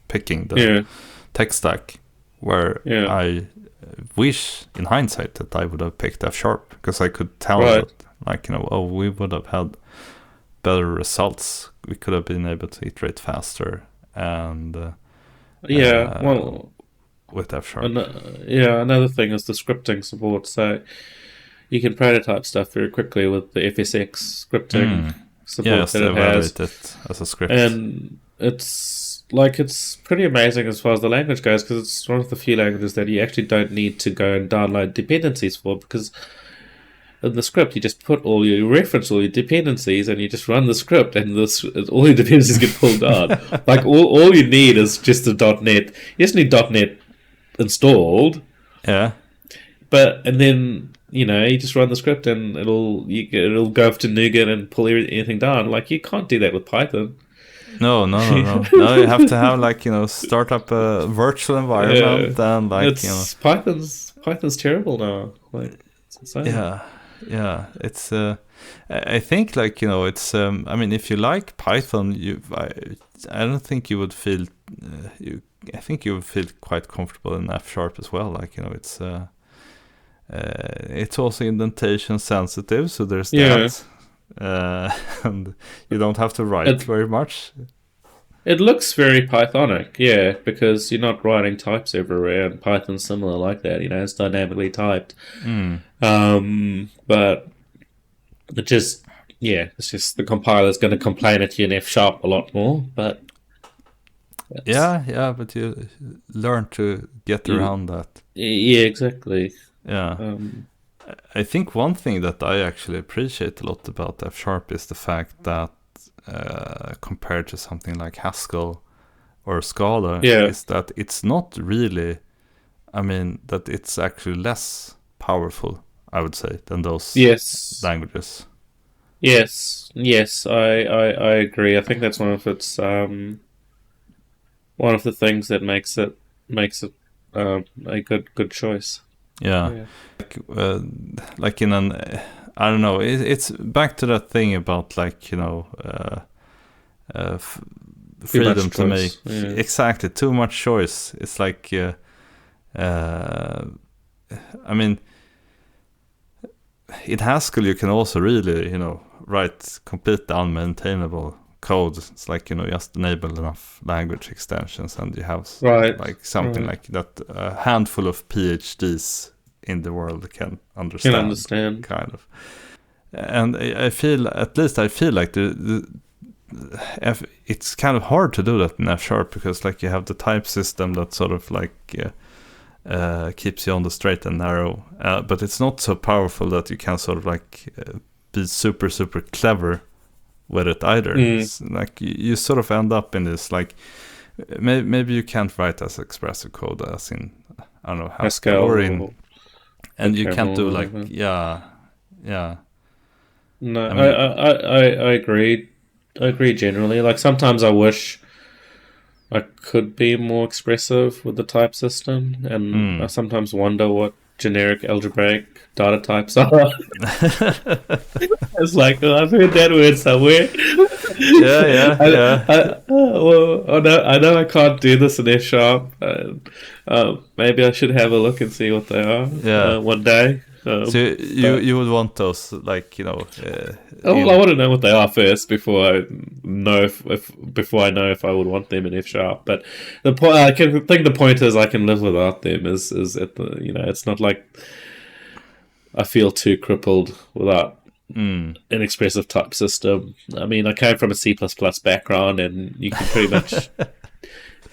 picking the tech stack, where I wish, in hindsight, that I would have picked F#, because I could tell that, like, we would have had better results. We could have been able to iterate faster, and with F#. Another thing is the scripting support. So you can prototype stuff very quickly with the FSX scripting support that it has. It as a script. And it's pretty amazing as far as the language goes, because it's one of the few languages that you actually don't need to go and download dependencies for, because in the script you reference all your dependencies and you just run the script, and all your dependencies get pulled out. Like all you need is just the .NET. You just need .NET installed. Yeah. And then you just run the script and it'll go up to NuGet and pull anything down. Like you can't do that with Python. No. No, you have to have start up a virtual environment and Python's terrible now. Like it's insane. Yeah. It's I think it's I mean, if you like Python, I don't think you would feel I think you would feel quite comfortable in F# as well. It's also indentation sensitive, so there's that. And you don't have to write very much. It looks very Pythonic, because you're not writing types everywhere, and Python's similar like that. It's dynamically typed. But it's just the compiler's going to complain at you in F# a lot more. But but you learn to get around that. Yeah, exactly. Yeah. I think one thing that I actually appreciate a lot about F# is the fact that compared to something like Haskell or Scala, is that it's not really, that it's actually less powerful, I would say, than those languages. Yes, I agree. I think that's one of its one of the things that makes it a good choice. Yeah. Like in an, I don't know, it's back to that thing about freedom to make exactly too much choice. It's like in Haskell you can also really write completely unmaintainable code. It's like just enable enough language extensions and you have something like that a handful of PhDs in the world can understand. Kind of. And I feel like it's kind of hard to do that in F sharp, because like you have the type system that sort of like keeps you on the straight and narrow, but it's not so powerful that you can sort of like be super clever with it either. It's like you sort of end up in this like maybe you can't write as expressive code as in, I don't know, Haskell or in, and you can't do like yeah. No, I agree. I agree generally. Like sometimes I wish I could be more expressive with the type system, and I sometimes wonder what generic algebraic data types are. It's like, I've heard that word somewhere. I know I can't do this in F sharp. Maybe I should have a look and see what they are one day. So you would want those, like, you know. I want to know what they are first before I know if I would want them in F sharp. But the point, I think the point is I can live without them. Is at the, you know, it's not like I feel too crippled without an expressive type system. I mean, I came from a C++ background, and you can pretty much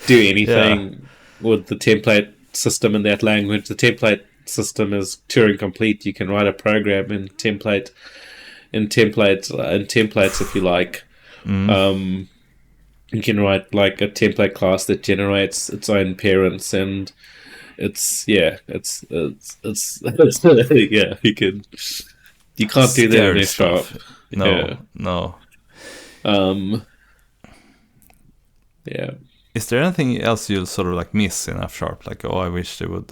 do anything with the template system in that language. The template system is Turing complete. You can write a program in templates if you like. You can write like a template class that generates its own parents, and it's yeah you can't do that in F sharp. No. Yeah. Is there anything else you'll sort of like miss in F sharp? Like, oh, I wish they would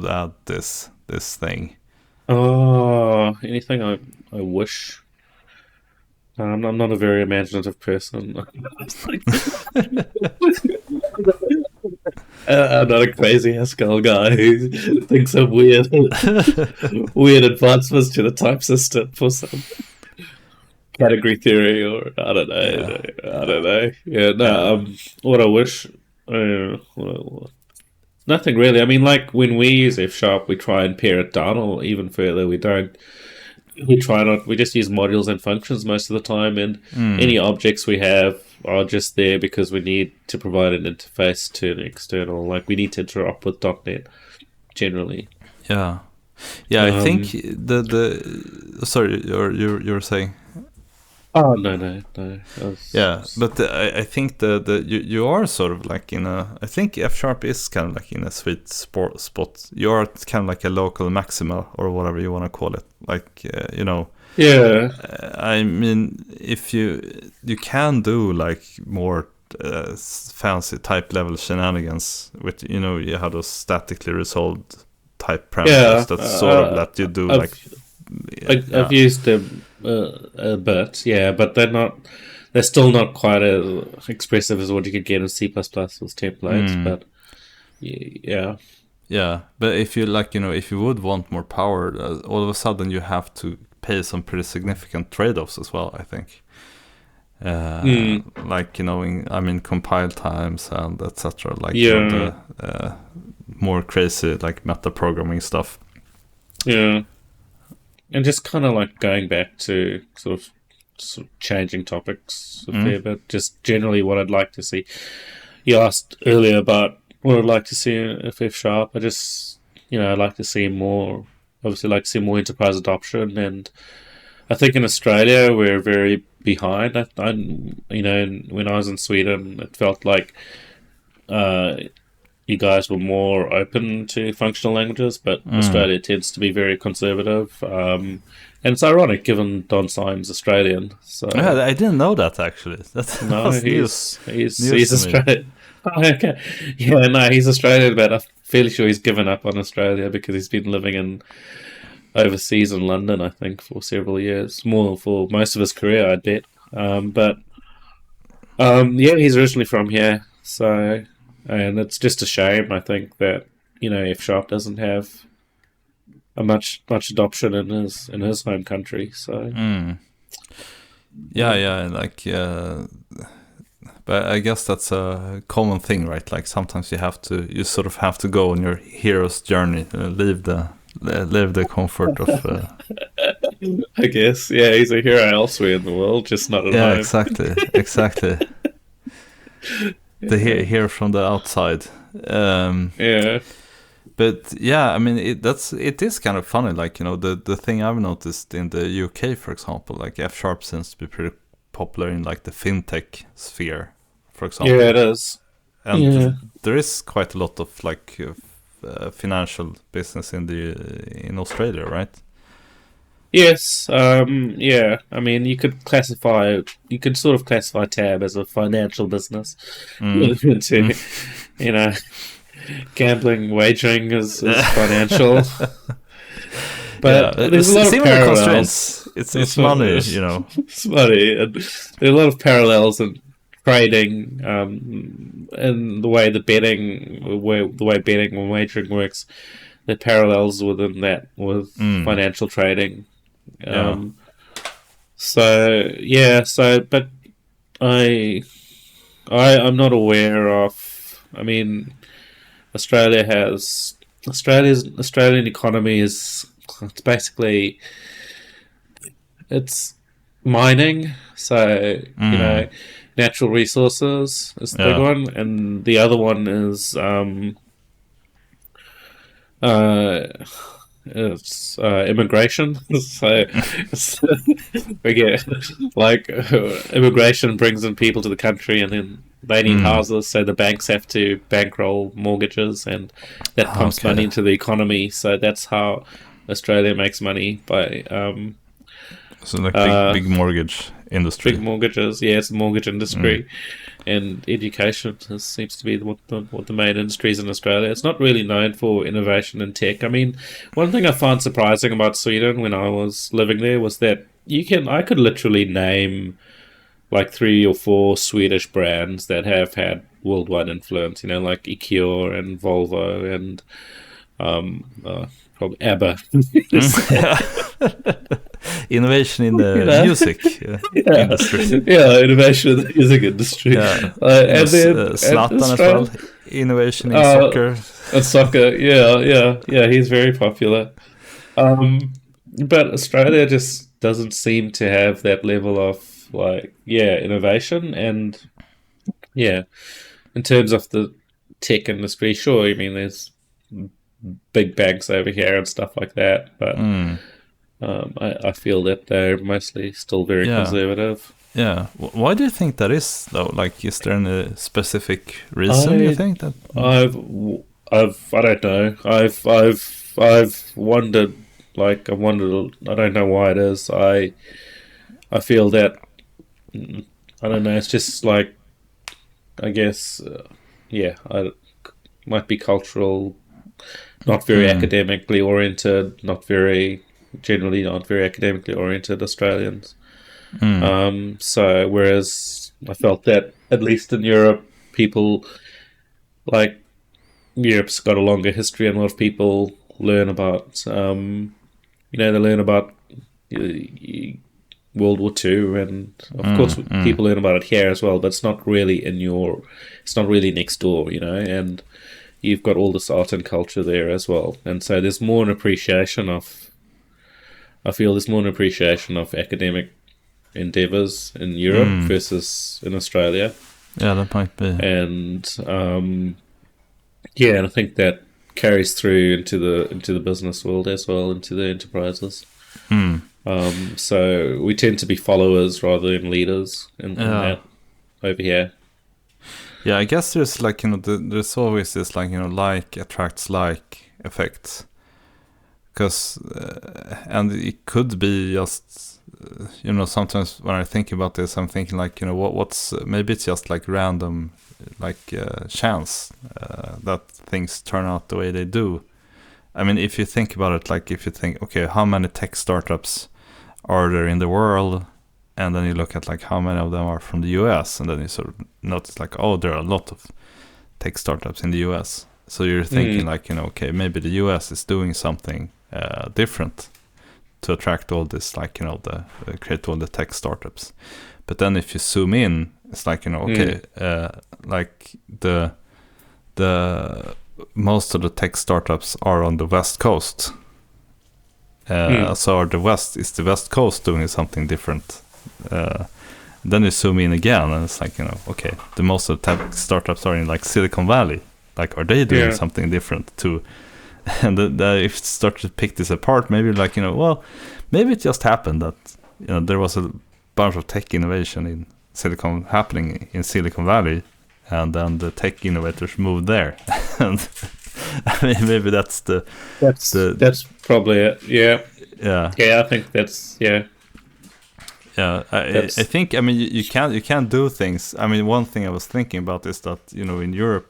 add this thing. Oh, anything I wish. I'm not a very imaginative person. I'm not a crazy Haskell guy who thinks of weird advancements to the type system for some category theory, or I don't know. What I wish. Nothing really. I mean, like when we use F sharp, we try and pare it down, or even further, we don't. We just use modules and functions most of the time, and any objects we have are just there because we need to provide an interface to an external. Like we need to interop with .NET generally. Yeah. I think sorry, you were saying. Oh no. But I think you are sort of like in a. I think F sharp is kind of like in a sweet spot. You are kind of like a local maxima, or whatever you want to call it. Like you know. Yeah. I mean, if you can do like more fancy type level shenanigans with, you know, you have those statically resolved type parameters that sort of let you do I've used them a bit, but they're still not quite as expressive as what you could get in C++ with templates, but but if you like, you know, if you would want more power, all of a sudden you have to pay some pretty significant trade-offs as well, I think. Like, you know, compile times and etc. Like the more crazy like meta programming stuff. Yeah. And just kind of like going back to sort of changing topics a fair bit, just generally what I'd like to see. You asked earlier about what I'd like to see in F sharp. I'd like to see more, obviously like to see more enterprise adoption, and I think in Australia we're very behind. When I was in Sweden, it felt like you guys were more open to functional languages, but Australia tends to be very conservative. And it's ironic given Don Syme's Australian. So I didn't know that actually. He's Australian. Oh, okay. Yeah, no, he's Australian, but I'm fairly sure he's given up on Australia because he's been living overseas in London, I think, for several years, more for most of his career, I'd bet. He's originally from here, so. And it's just a shame, I think, that, you know, F sharp doesn't have a much adoption in his home country. So but I guess that's a common thing, right? Like sometimes you sort of have to go on your hero's journey, leave the comfort of I guess. Yeah, he's a hero elsewhere in the world, just not at Yeah, home. exactly. The here from the outside. Yeah. But yeah, I mean, it is kind of funny. Like, the thing I've noticed in the UK, for example, like F sharp seems to be pretty popular in like the fintech sphere, for example. Yeah, it is. And Yeah. there is quite a lot of like financial business in Australia, right? Yes. Yeah. I mean, you could sort of classify Tab as a financial business. To, you know, gambling, wagering is financial. But there's a lot of similar parallels. constraints. It's money, It's money, and there's a lot of parallels in trading, and the way betting and wagering works. The parallels within that with financial trading. Yeah. So yeah, but I I'm not aware of. I mean, Australian economy is it's basically it's mining. So natural resources is the big Yeah. one, and the other one is uh, it's immigration. So we get like immigration brings in people to the country, and then they need houses, so the banks have to bankroll mortgages, and that pumps money into the economy. So that's how Australia makes money by so like big mortgage industry. big mortgages. Yeah, it's the mortgage industry. And education seems to be what the main industries in Australia. It's not really known for innovation and tech. I mean, one thing I found surprising about Sweden when I was living there was that I could literally name like 3 or 4 Swedish brands that have had worldwide influence. Like IKEA and Volvo and probably ABBA. Innovation in the music industry. Yeah, innovation in the music industry. Yeah. And then Zlatan as well. Innovation in soccer. And soccer, yeah, he's very popular. But Australia just doesn't seem to have that level of innovation, and in terms of the tech industry, sure. I mean, there's big banks over here and stuff like that, but I feel that they're mostly still very conservative. Yeah. Why do you think that is, though? Like, is there any specific reason you think that? I don't know. I've wondered. Like, I don't know why it is. I feel that I don't know. It's just like, I guess, might be cultural, not very academically oriented, generally not very academically oriented Australians. So whereas I felt that at least in Europe, people like Europe's got a longer history, and a lot of people learn about they learn about World War II, and of course people learn about it here as well, but it's not really it's not really next door, and you've got all this art and culture there as well, and so there's more an appreciation of academic endeavors in Europe versus in Australia. Yeah, that might be. And and I think that carries through into the business world as well, into the enterprises. So we tend to be followers rather than leaders in that over here. Yeah, I guess there's there's always this like attracts like effect, because and it could be just sometimes when I think about this, I'm thinking what's maybe it's just like random chance that things turn out the way they do. I mean, if you think about it, if you think, okay, how many tech startups are there in the world, and then you look at how many of them are from the US, and then you sort of notice oh, there are a lot of tech startups in the US. So you're thinking okay, maybe the US is doing something different to attract all this create all the tech startups. But then if you zoom in, it's okay, the most of the tech startups are on the West Coast, So is the West Coast doing something different? Then you zoom in again, and it's like, okay, the most of the tech startups are in like Silicon Valley. Like, are they doing something different too? And if you start to pick this apart, maybe like, well, maybe it just happened that, there was a bunch of tech innovation happening in Silicon Valley, and then the tech innovators moved there. And I mean, maybe that's probably it. Yeah. I think that's I think, I mean, you can't do things. I mean, one thing I was thinking about is that, in Europe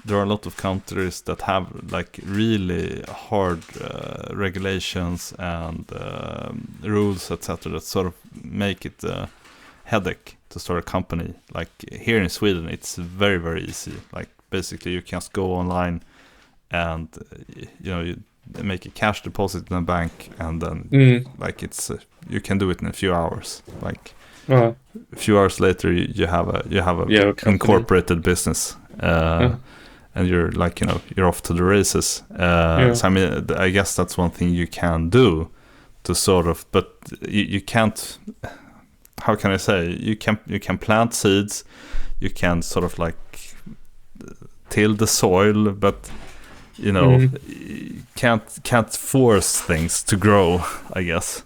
there are a lot of countries that have like really hard regulations and rules, etc., that sort of make it a headache to start a company. Like here in Sweden, it's very, very easy. Like basically you can just go online and you make a cash deposit in a bank, and then like it's you can do it in a few hours. Like a few hours later, you have a incorporated business, and you're like you're off to the races. So I mean, I guess that's one thing you can do to sort of, but you can't. How can I say? You can plant seeds, you can sort of like till the soil, but you can't force things to grow, I guess.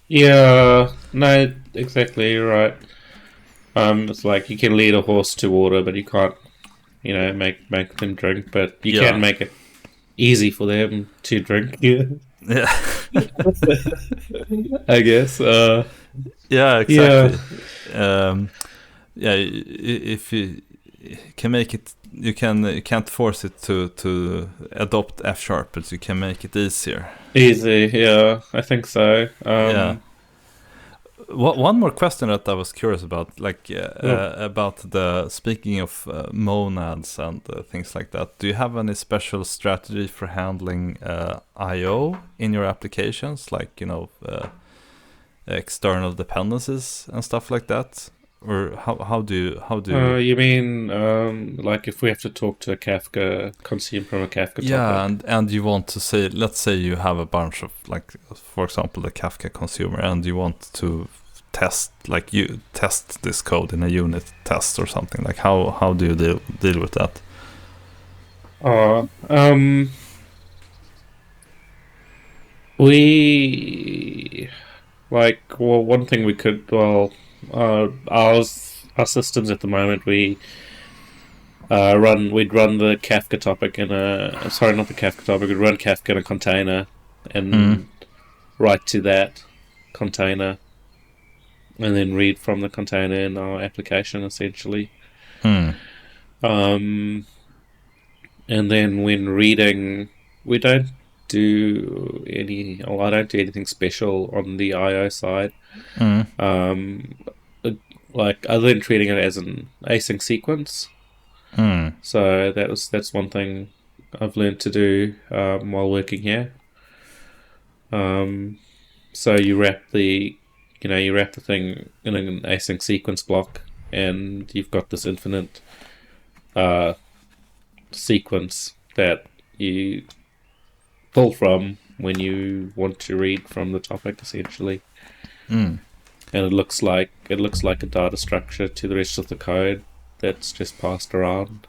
Yeah, no, exactly, you're right. It's like you can lead a horse to water, but you can't, make them drink. But you can make it easy for them to drink. Yeah, I guess. Yeah, exactly. If you can make it, you can't force it to adopt F sharp, but you can make it easier. Easy, yeah, I think so. One more question that I was curious about, like about the speaking of monads and things like that. Do you have any special strategy for handling I/O in your applications, like external dependencies and stuff like that? Or how do you you mean like if we have to talk to a Kafka, consume from a Kafka topic? And you want to say, let's say you have a bunch of, like, for example, the Kafka consumer, and you want to test this code in a unit test or something. Like how do you deal with that? We one thing we could our systems at the moment, we'd run the Kafka topic we'd run Kafka in a container and write to that container and then read from the container in our application, essentially. And then when reading, we don't do I don't do anything special on the I/O side. Like other than treating it as an async sequence. So that's one thing I've learned to do while working here. So you wrap the thing in an async sequence block, and you've got this infinite sequence that you pull from when you want to read from the topic, essentially. And it looks like a data structure to the rest of the code that's just passed around.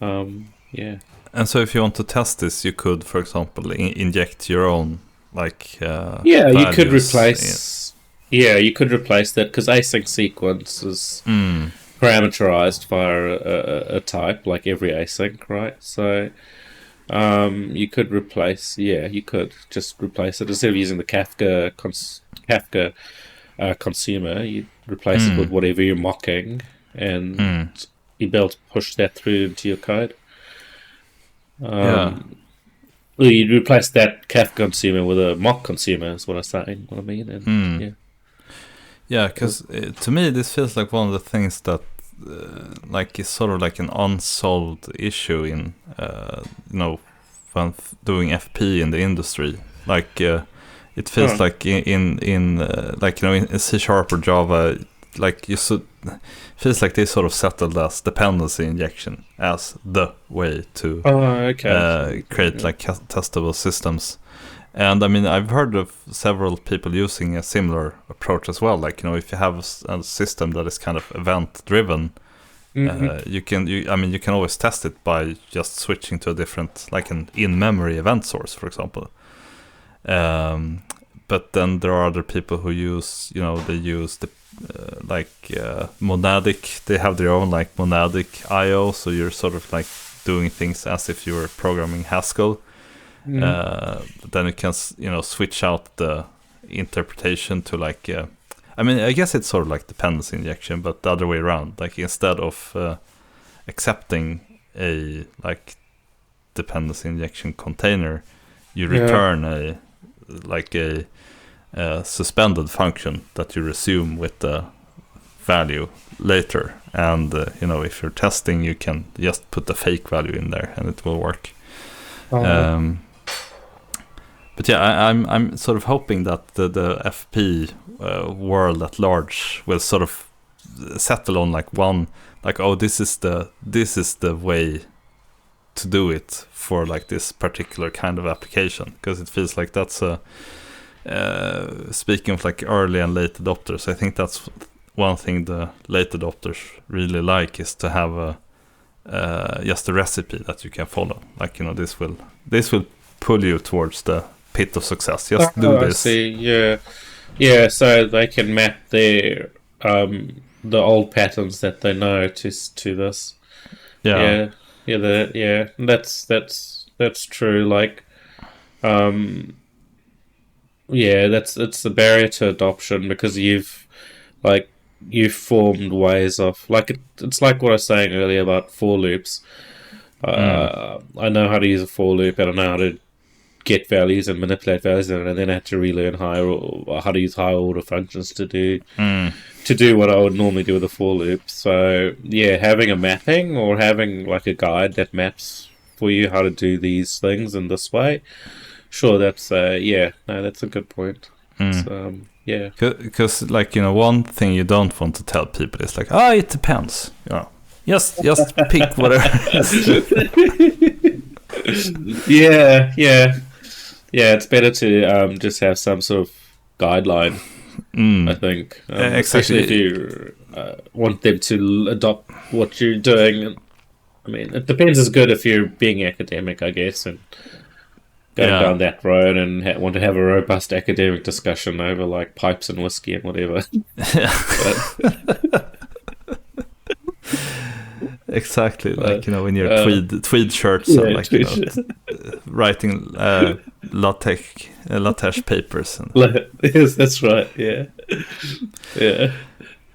And so if you want to test this, you could, for example, inject your own you could replace that, because async sequence is parameterized via a type, like every async, right? So you could just replace it instead of using the Kafka consumer. You replace it with whatever you're mocking, and you'd be able to push that through into your code. You'd replace that Kafka consumer with a mock consumer, is what I mean. And, because to me this feels like one of the things that is sort of like an unsolved issue in when doing FP in the industry. Like it feels like in C# or Java, like you feels like they sort of settled as dependency injection as the way to create like testable systems. And I mean, I've heard of several people using a similar approach as well. Like, you know, if you have a system that is kind of event driven, you can always test it by just switching to a different, like an in-memory event source, for example. But then there are other people who use, you know, they use the monadic. They have their own like monadic I/O, so you're sort of like doing things as if you were programming Haskell. But then you can, you know, switch out the interpretation to like. I mean, I guess it's sort of like dependency injection, but the other way around. Like instead of accepting a like dependency injection container, you return a suspended function that you resume with the value later. And you know, if you're testing, you can just put the fake value in there, and it will work. But yeah, I'm sort of hoping that the FP world at large will sort of settle on like one, like, oh, this is the way to do it for like this particular kind of application, because it feels like that's speaking of like early and late adopters, I think that's one thing the late adopters really like, is to have a just a recipe that you can follow. Like, you know, this will pull you towards the pit of success. Just do this. I see. Yeah. So they can map their the old patterns that they know to this. Yeah. That's true. Like, it's the barrier to adoption, because you've formed ways of, like, it's like what I was saying earlier about for loops. I know how to use a for loop, and I know how to get values and manipulate values, and then I had to relearn how to use higher order functions to do what I would normally do with a for loop. So yeah, having a mapping or having like a guide that maps for you how to do these things in this way, sure, that's that's a good point. So, yeah, because like, you know, one thing you don't want to tell people is like, it depends, you know, just pick whatever. Yeah, it's better to just have some sort of guideline, I think. Especially if you want them to adopt what you're doing. I mean, it depends. It's good if you're being academic, I guess, and going down that road and want to have a robust academic discussion over like pipes and whiskey and whatever. Exactly, like, you know, in your tweed shirts, and like, you know, writing latex papers. Yes, that's right. Yeah.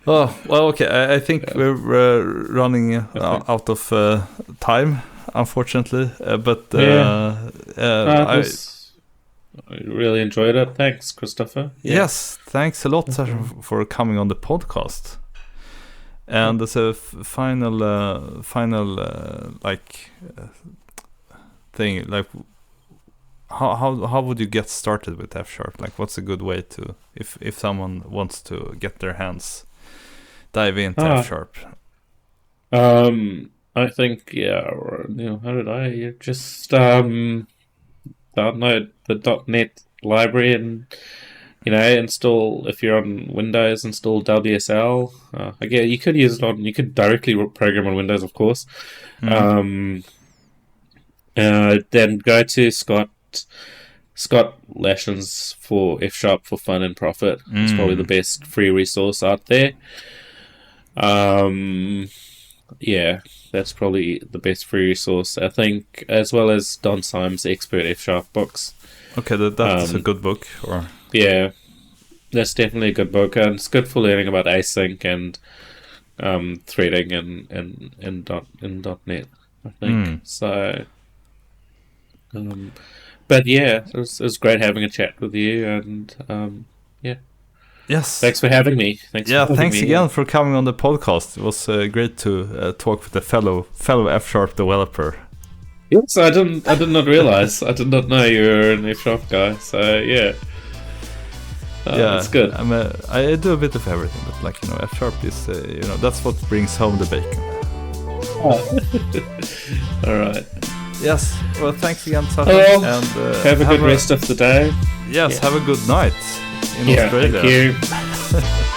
Oh well, okay. I think we're running out of time, unfortunately. But I really enjoyed it. Thanks, Christopher. Yes, thanks a lot, Sasha, for coming on the podcast. And as a final thing, like, how would you get started with F#? Like, what's a good way to, if someone wants to get their hands dive into F#? I think, you know, how did I just download the .NET library and, you know, install, if you're on Windows, install WSL. Again, you could directly program on Windows, of course. Then go to Scott Lashin's for F# for Fun and Profit. It's probably the best free resource out there. That's probably the best free resource, I think, as well as Don Syme's Expert F# books. Okay, that's a good book. Or yeah, that's definitely a good book, and it's good for learning about async and threading in .NET, I think. So, but yeah, it was great having a chat with you, and yes, thanks for having me. Thanks again for coming on the podcast. It was great to talk with a fellow F# developer. Yes, I did not realize. I did not know you were an F# guy. So yeah. It's good. I do a bit of everything, but like, you know, F sharp is, you know, that's what brings home the bacon. All right. Yes. Well, thanks again, Sasha. Well, and have a good rest of the day. Yes. Have a good night in Australia. Thank you.